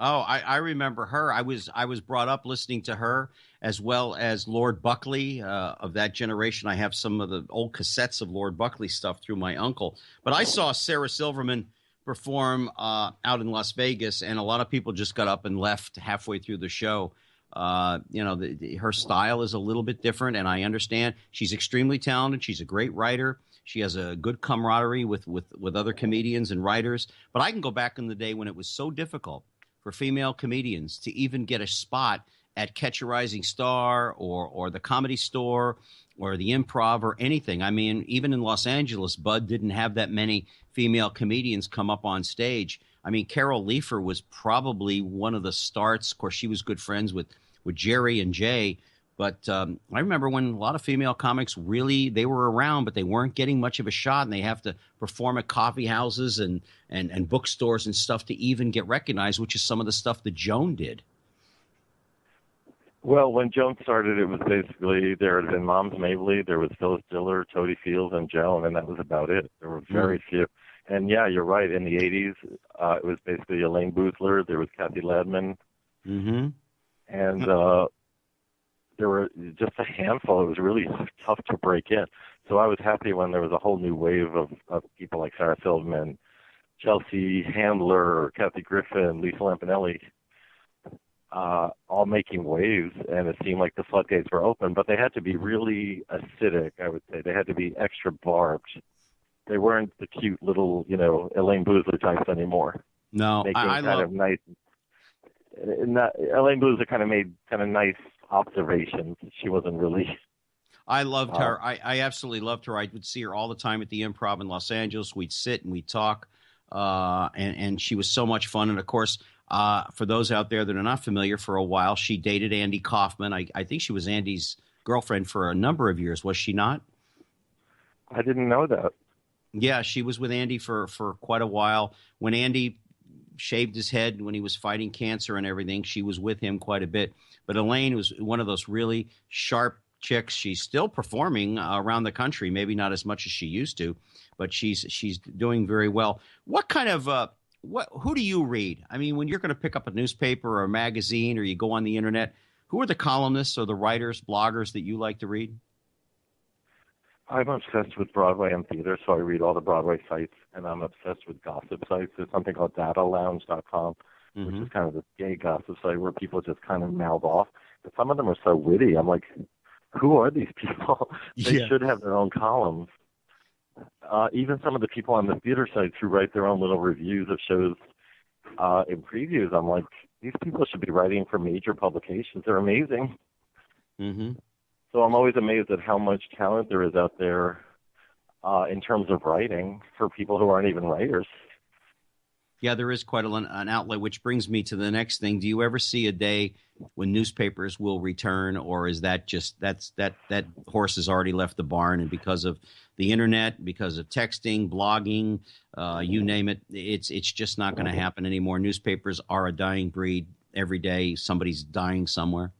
Oh, I remember her. I was brought up listening to her, as well as Lord Buckley of that generation. I have some of the old cassettes of Lord Buckley stuff through my uncle. But I saw Sarah Silverman perform out in Las Vegas, and a lot of people just got up and left halfway through the show. Her style is a little bit different, and I understand she's extremely talented. She's a great writer. She has a good camaraderie with other comedians and writers. But I can go back in the day when it was so difficult for female comedians to even get a spot at Catch a Rising Star or the Comedy Store or the Improv or anything. I mean, even in Los Angeles, Bud didn't have that many female comedians come up on stage. I mean, Carol Leifer was probably one of the starts. Of course, she was good friends with Jerry and Jay. But I remember when a lot of female comics they were around, but they weren't getting much of a shot, and they have to perform at coffee houses and bookstores and stuff to even get recognized, which is some of the stuff that Joan did. Well, when Joan started, it was basically there had been Moms Mabley, there was Phyllis Diller, Toady Fields, and Joan, and that was about it. There were very few. And yeah, you're right. In the 80s, it was basically Elaine Boozler. There was Kathy Ladman. Mm-hmm. And there were just a handful. It was really tough to break in. So I was happy when there was a whole new wave of people like Sarah Silverman, Chelsea Handler, Kathy Griffin, Lisa Lampanelli, all making waves, and it seemed like the floodgates were open. But they had to be really acidic, I would say. They had to be extra barbed. They weren't the cute little, Elaine Boozler types anymore. No, I love of nice. Elaine Boozler kind of made kind of nice observations. She wasn't really. I loved her. I absolutely loved her. I would see her all the time at the Improv in Los Angeles. We'd sit and we'd talk, and she was so much fun. And of course, for those out there that are not familiar, for a while she dated Andy Kaufman. I think she was Andy's girlfriend for a number of years. Was she not? I didn't know that. Yeah, she was with Andy for quite a while. When Andy shaved his head when he was fighting cancer and everything, she was with him quite a bit. But Elaine was one of those really sharp chicks. She's still performing around the country, maybe not as much as she used to, but she's doing very well. What kind of who do you read? I mean, when you're going to pick up a newspaper or a magazine or you go on the internet, who are the columnists or the writers, bloggers that you like to read? I'm obsessed with Broadway and theater, so I read all the Broadway sites, and I'm obsessed with gossip sites. There's something called datalounge.com, which is kind of this gay gossip site where people just kind of mouth off. But some of them are so witty. I'm like, who are these people? They should have their own columns. Even some of the people on the theater sites who write their own little reviews of shows in previews, I'm like, these people should be writing for major publications. They're amazing. Mm-hmm. So I'm always amazed at how much talent there is out there in terms of writing for people who aren't even writers. Yeah, there is quite an outlet, which brings me to the next thing. Do you ever see a day when newspapers will return, or is that just that horse has already left the barn, and because of the internet, because of texting, blogging, you name it, it's just not going to happen anymore. Newspapers are a dying breed. Every day somebody's dying somewhere.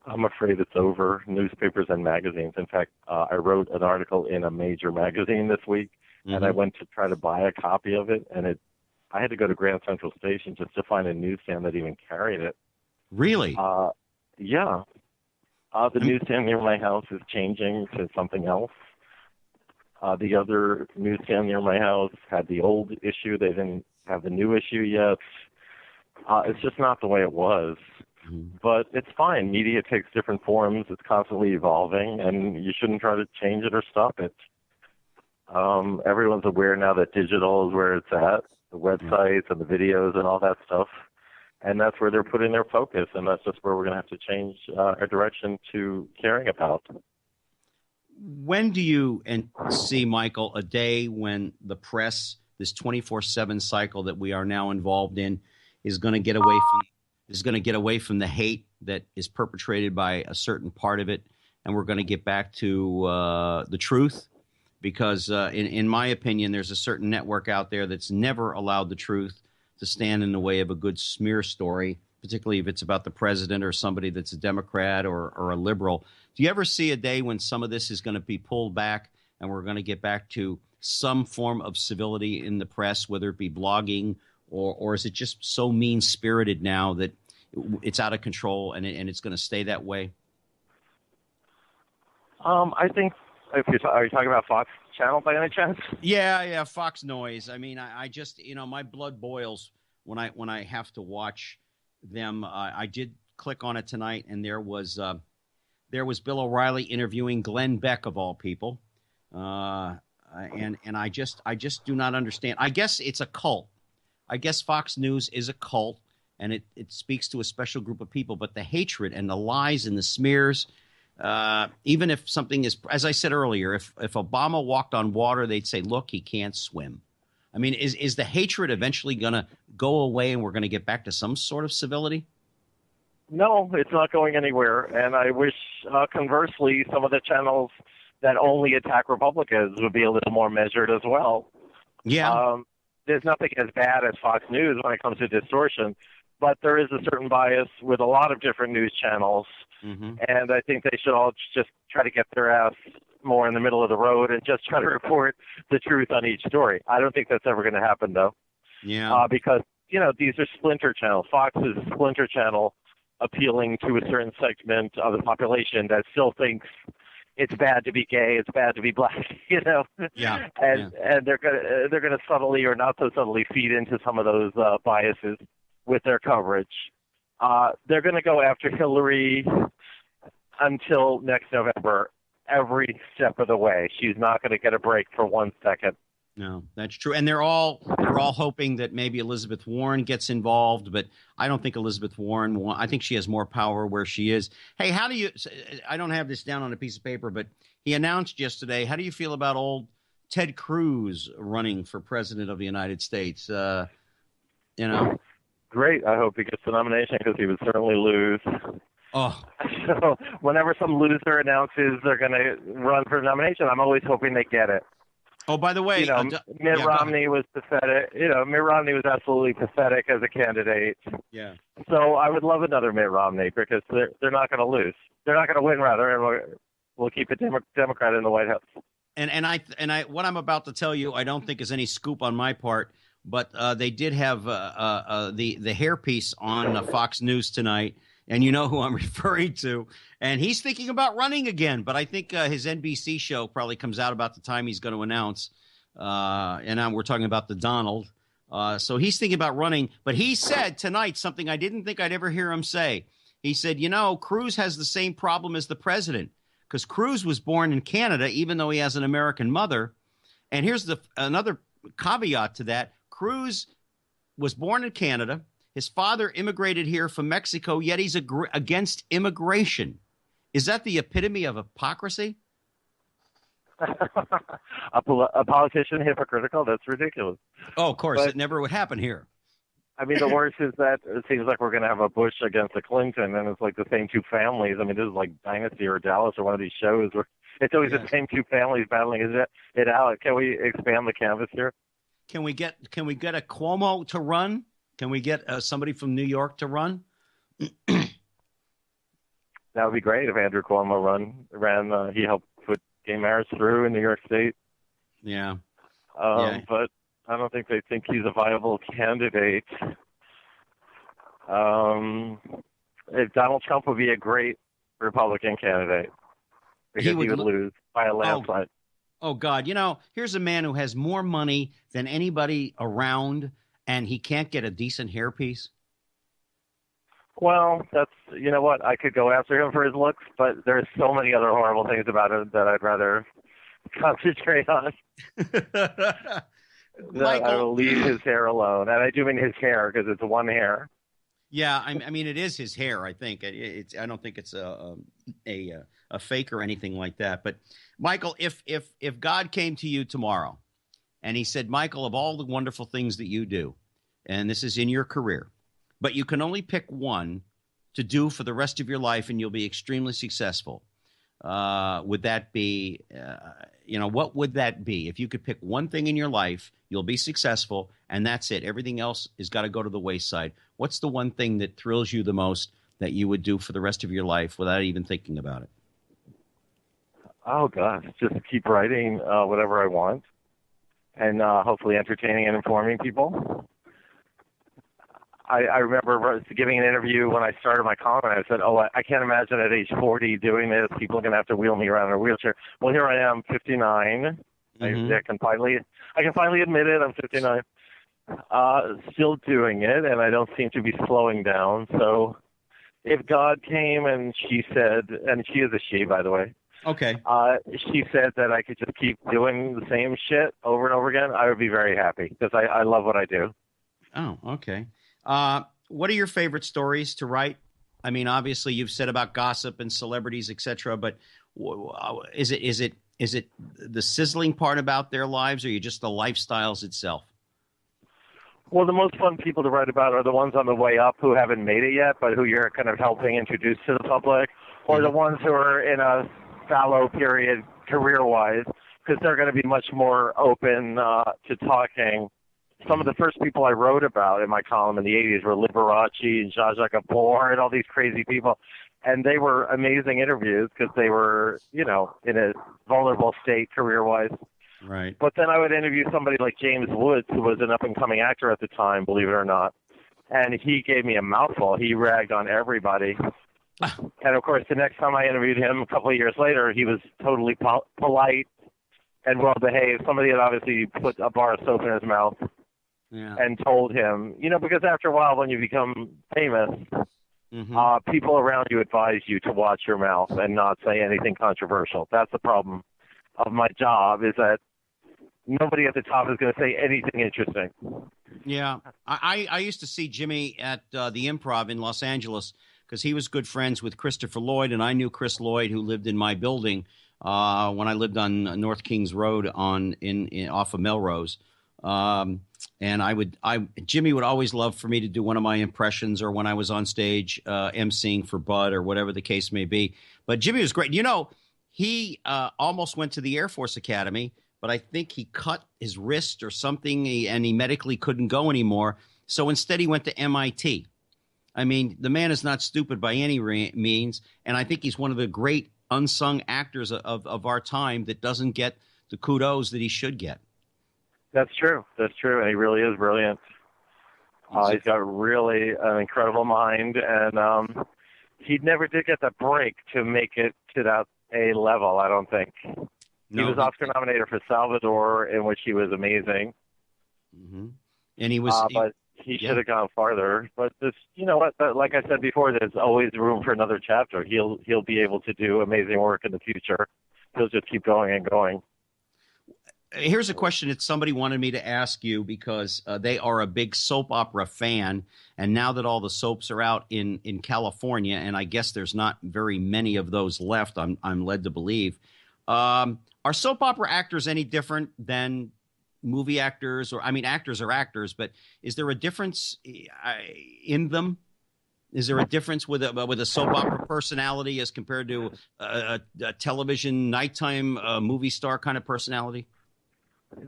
I'm afraid it's over, newspapers and magazines. In fact, I wrote an article in a major magazine this week, and I went to try to buy a copy of it, and I had to go to Grand Central Station just to find a newsstand that even carried it. Really? Yeah. The newsstand near my house is changing to something else. The other newsstand near my house had the old issue. They didn't have the new issue yet. It's just not the way it was. But it's fine. Media takes different forms. It's constantly evolving, and you shouldn't try to change it or stop it. Everyone's aware now that digital is where it's at, the websites and the videos and all that stuff. And that's where they're putting their focus, and that's just where we're going to have to change our direction to caring about. When do you see, Michael, a day when the press, this 24/7 cycle that we are now involved in, is going to get away from the hate that is perpetrated by a certain part of it, and we're going to get back to the truth? Because in my opinion, there's a certain network out there that's never allowed the truth to stand in the way of a good smear story, particularly if it's about the president or somebody that's a Democrat or a liberal. Do you ever see a day when some of this is going to be pulled back and we're going to get back to some form of civility in the press, whether it be blogging or is it just so mean-spirited now that it's out of control and it's going to stay that way? I think, are you talking about Fox Channel by any chance? Yeah, Fox Noise. I mean, I just, my blood boils when I have to watch them. I did click on it tonight, and there was Bill O'Reilly interviewing Glenn Beck of all people, and I just do not understand. I guess it's a cult. I guess Fox News is a cult, and it speaks to a special group of people. But the hatred and the lies and the smears. Even if something is, as I said earlier, if Obama walked on water, they'd say, look, he can't swim. I mean, is the hatred eventually going to go away and we're going to get back to some sort of civility? No, it's not going anywhere. And I wish, conversely, some of the channels that only attack Republicans would be a little more measured as well. Yeah. There's nothing as bad as Fox News when it comes to distortion, but there is a certain bias with a lot of different news channels. Mm-hmm. And I think they should all just try to get their ass more in the middle of the road and just try to report the truth on each story. I don't think that's ever going to happen, though. Yeah. Because, these are splinter channels. Fox is a splinter channel appealing to a certain segment of the population that still thinks it's bad to be gay, it's bad to be black, Yeah. And they're gonna subtly or not so subtly feed into some of those biases with their coverage. They're going to go after Hillary until next November, every step of the way. She's not going to get a break for 1 second. No, that's true. And they're all hoping that maybe Elizabeth Warren gets involved, but I don't think Elizabeth Warren will. I think she has more power where she is. Hey, I don't have this down on a piece of paper, but he announced yesterday, how do you feel about old Ted Cruz running for president of the United States? Great. I hope he gets the nomination because he would certainly lose. Oh. So whenever some loser announces they're going to run for nomination, I'm always hoping they get it. Oh, by the way, Mitt Romney was pathetic. Mitt Romney was absolutely pathetic as a candidate. Yeah. So I would love another Mitt Romney because they're not going to lose. They're not going to win, rather, and we'll keep a Democrat in the White House. And I what I'm about to tell you, I don't think is any scoop on my part, but they did have the hairpiece on Fox News tonight. And you know who I'm referring to. And he's thinking about running again. But I think his NBC show probably comes out about the time he's going to announce. And now we're talking about the Donald. So he's thinking about running. But he said tonight something I didn't think I'd ever hear him say. He said, Cruz has the same problem as the president. Because Cruz was born in Canada, even though he has an American mother. And here's another caveat to that. Cruz was born in Canada. His father immigrated here from Mexico, yet he's against immigration. Is that the epitome of hypocrisy? A politician hypocritical? That's ridiculous. Oh, of course. But, it never would happen here. I mean, the worst is that it seems like we're going to have a Bush against a Clinton, and it's like the same two families. I mean, this is like Dynasty or Dallas or one of these shows where it's always the same two families battling it out. Can we expand the canvas here? Can we get a Cuomo to run? Can we get somebody from New York to run? That would be great if Andrew Cuomo ran. He helped put gay marriage through in New York State. Yeah. But I don't think they think he's a viable candidate. If Donald Trump would be a great Republican candidate because he would lose by a landslide. Oh, God. Here's a man who has more money than anybody around, and he can't get a decent hairpiece. Well, you know what? I could go after him for his looks, but there's so many other horrible things about him that I'd rather concentrate on. Michael, I will leave his hair alone. And I do mean his hair because it's one hair. Yeah, I mean, it is his hair, I think. I don't think it's a fake or anything like that. But, Michael, if God came to you tomorrow and he said, Michael, of all the wonderful things that you do, and this is in your career, but you can only pick one to do for the rest of your life and you'll be extremely successful. Would that be, what would that be? If you could pick one thing in your life, you'll be successful and that's it. Everything else has got to go to the wayside. What's the one thing that thrills you the most that you would do for the rest of your life without even thinking about it? Oh, gosh, just keep writing whatever I want and hopefully entertaining and informing people. I remember giving an interview when I started my column, and I said, I can't imagine at age 40 doing this. People are going to have to wheel me around in a wheelchair. Well, here I am, 59. Mm-hmm. I can finally admit it. I'm 59. Still doing it, and I don't seem to be slowing down. So if God came and she said, and she is a she, by the way. Okay. She said that I could just keep doing the same shit over and over again, I would be very happy because I love what I do. Oh, okay. What are your favorite stories to write? I mean, obviously you've said about gossip and celebrities, etc. But is it the sizzling part about their lives, or are you just the lifestyles itself? Well, the most fun people to write about are the ones on the way up who haven't made it yet, but who you're kind of helping introduce to the public, or the ones who are in a fallow period career-wise, because they're going to be much more open to talking. Some of the first people I wrote about in my column in the 80s were Liberace and Zsa Zsa Gabor and all these crazy people. And they were amazing interviews because they were, in a vulnerable state career-wise. Right. But then I would interview somebody like James Woods, who was an up-and-coming actor at the time, believe it or not. And he gave me a mouthful. He ragged on everybody. And, of course, the next time I interviewed him a couple of years later, he was totally polite and well-behaved. Somebody had obviously put a bar of soap in his mouth. Yeah. And told him, because after a while when you become famous, people around you advise you to watch your mouth and not say anything controversial. That's the problem of my job, is that nobody at the top is going to say anything interesting. Yeah. I used to see Jimmy at the Improv in Los Angeles because he was good friends with Christopher Lloyd, and I knew Chris Lloyd, who lived in my building when I lived on North Kings Road off of Melrose. And Jimmy would always love for me to do one of my impressions, or when I was on stage emceeing for Bud or whatever the case may be. But Jimmy was great. He almost went to the Air Force Academy, but I think he cut his wrist or something, and he medically couldn't go anymore. So instead he went to MIT. I mean, the man is not stupid by any means, and I think he's one of the great unsung actors of our time that doesn't get the kudos that he should get. That's true. And he really is brilliant. He's got really an incredible mind, and he never did get the break to make it to that A level, I don't think. No, he was Oscar nominated for Salvador, in which he was amazing. Mm-hmm. And he was, but he should have gone farther. But this, like I said before, there's always room for another chapter. He'll be able to do amazing work in the future. He'll just keep going and going. Here's a question that somebody wanted me to ask you because they are a big soap opera fan, and now that all the soaps are out in California, and I guess there's not very many of those left, I'm led to believe. Are soap opera actors any different than movie actors? Or I mean, actors are actors, but is there a difference in them? Is there a difference with a soap opera personality as compared to a television nighttime movie star kind of personality?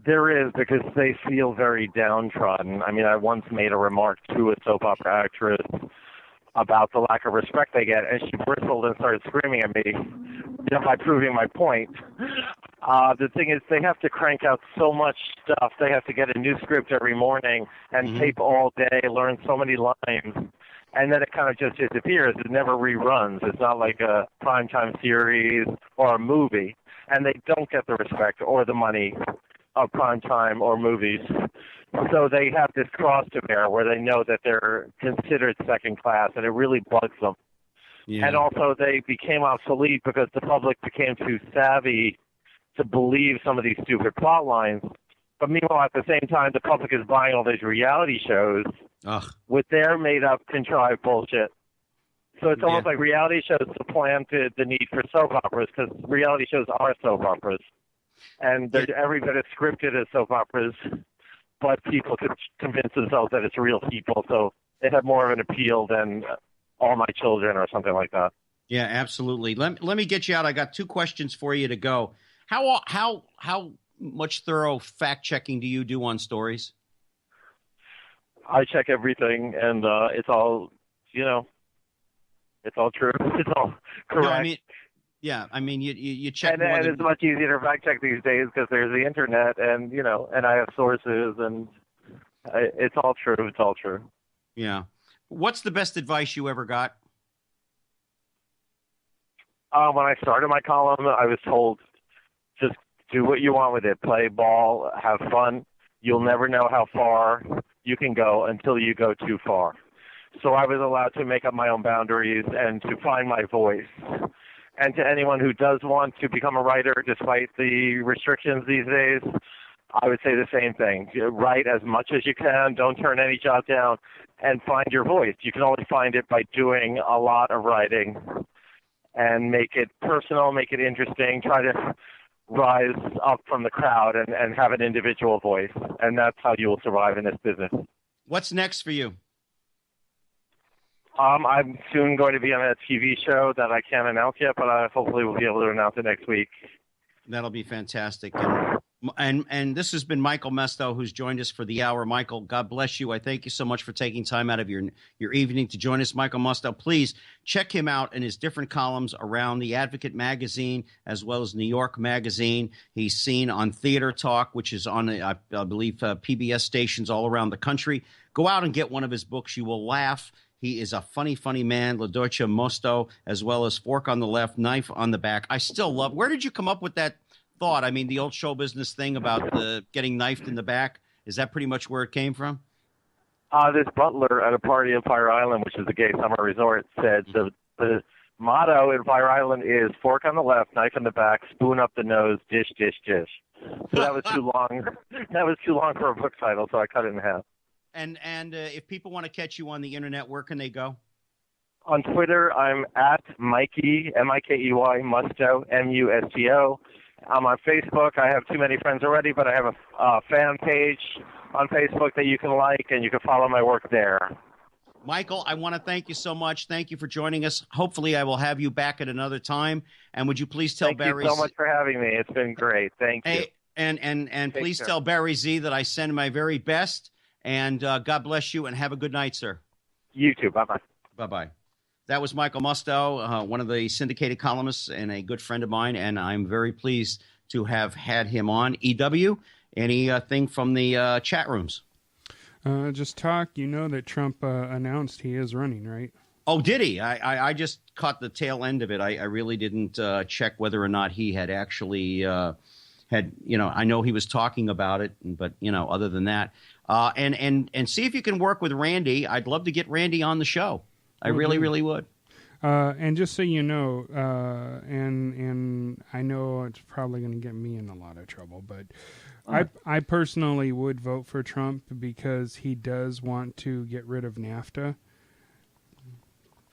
There is, because they feel very downtrodden. I mean, I once made a remark to a soap opera actress about the lack of respect they get, and she bristled and started screaming at me, by proving my point. The thing is, they have to crank out so much stuff. They have to get a new script every morning and tape all day, learn so many lines, and then it kind of just disappears. It never reruns. It's not like a primetime series or a movie, and they don't get the respect or the money of primetime or movies. So they have this cross to bear where they know that they're considered second class, and it really bugs them. Yeah. And also they became obsolete because the public became too savvy to believe some of these stupid plot lines. But meanwhile, at the same time, the public is buying all these reality shows with their made-up, contrived bullshit. So it's almost like reality shows supplanted the need for soap operas, because reality shows are soap operas. And they're every bit as scripted as soap operas, but people could convince themselves that it's real people, so it had more of an appeal than All My Children or something like that. Yeah, absolutely. Let me get you out. I got 2 questions for you to go. How much thorough fact checking do you do on stories? I check everything, and it's all, it's all true. It's all correct. No, I mean, you check. And it's much easier to fact check these days because there's the internet, and and I have sources, and it's all true. It's all true. Yeah. What's the best advice you ever got? When I started my column, I was told, just do what you want with it. Play ball, have fun. You'll never know how far you can go until you go too far. So I was allowed to make up my own boundaries and to find my voice. And to anyone who does want to become a writer, despite the restrictions these days, I would say the same thing. Write as much as you can. Don't turn any job down, and find your voice. You can only find it by doing a lot of writing, and make it personal, make it interesting. Try to rise up from the crowd and have an individual voice, and that's how you will survive in this business. What's next for you? I'm soon going to be on a TV show that I can't announce yet, but I hopefully will be able to announce it next week. That'll be fantastic. And this has been Michael Musto, who's joined us for the hour. Michael, God bless you. I thank you so much for taking time out of your evening to join us. Michael Musto, please check him out in his different columns around The Advocate magazine as well as New York Magazine. He's seen on Theater Talk, which is on, I believe, PBS stations all around the country. Go out and get one of his books. You will laugh. He is a funny, funny man, La Dolce Musto, as well as Fork on the Left, Knife on the Back. I still love – where did you come up with that thought? I mean, the old show business thing about getting knifed in the back, is that pretty much where it came from? This butler at a party in Fire Island, which is a gay summer resort, said the motto in Fire Island is fork on the left, knife on the back, spoon up the nose, dish, dish, dish. So that was too long. That was too long for a book title, so I cut it in half. And if people want to catch you on the internet, where can they go? On Twitter, I'm at Mikey, Mikey, Musto, Musto. I'm on Facebook. I have too many friends already, but I have a fan page on Facebook that you can like, and you can follow my work there. Michael, I want to thank you so much. Thank you for joining us. Hopefully, I will have you back at another time. And would you please tell Barry? Thank you so much for having me. It's been great. Thank you. And please tell Barry Z that I send my very best. And God bless you, and have a good night, sir. You too. Bye-bye. Bye-bye. That was Michael Musto, one of the syndicated columnists and a good friend of mine, and I'm very pleased to have had him on. EW, anything from the chat rooms? Just talk. You know that Trump announced he is running, right? Oh, did he? I just caught the tail end of it. I really didn't check whether or not he had actually I know he was talking about it, but, other than that. And see if you can work with Randy. I'd love to get Randy on the show. I really, really would. And just so you know, and I know it's probably going to get me in a lot of trouble, but I personally would vote for Trump because he does want to get rid of NAFTA.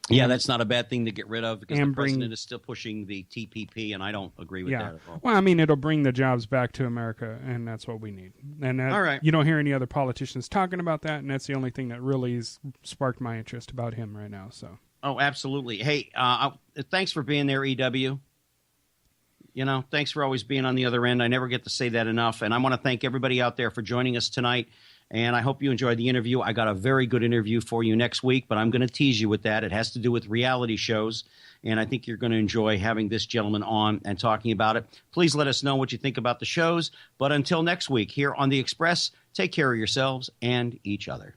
Yeah, that's not a bad thing to get rid of because the president is still pushing the TPP, and I don't agree with that at all. Well, I mean, it'll bring the jobs back to America, and that's what we need. And all right. You don't hear any other politicians talking about that, and that's the only thing that really has sparked my interest about him right now. So. Oh, absolutely. Hey, thanks for being there, EW. You know, thanks for always being on the other end. I never get to say that enough, and I want to thank everybody out there for joining us tonight. And I hope you enjoyed the interview. I got a very good interview for you next week, but I'm going to tease you with that. It has to do with reality shows, and I think you're going to enjoy having this gentleman on and talking about it. Please let us know what you think about the shows. But until next week, here on The Express, take care of yourselves and each other.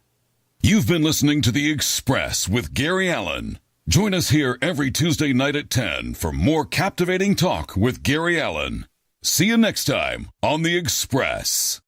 You've been listening to The Express with Gary Allen. Join us here every Tuesday night at 10 for more captivating talk with Gary Allen. See you next time on The Express.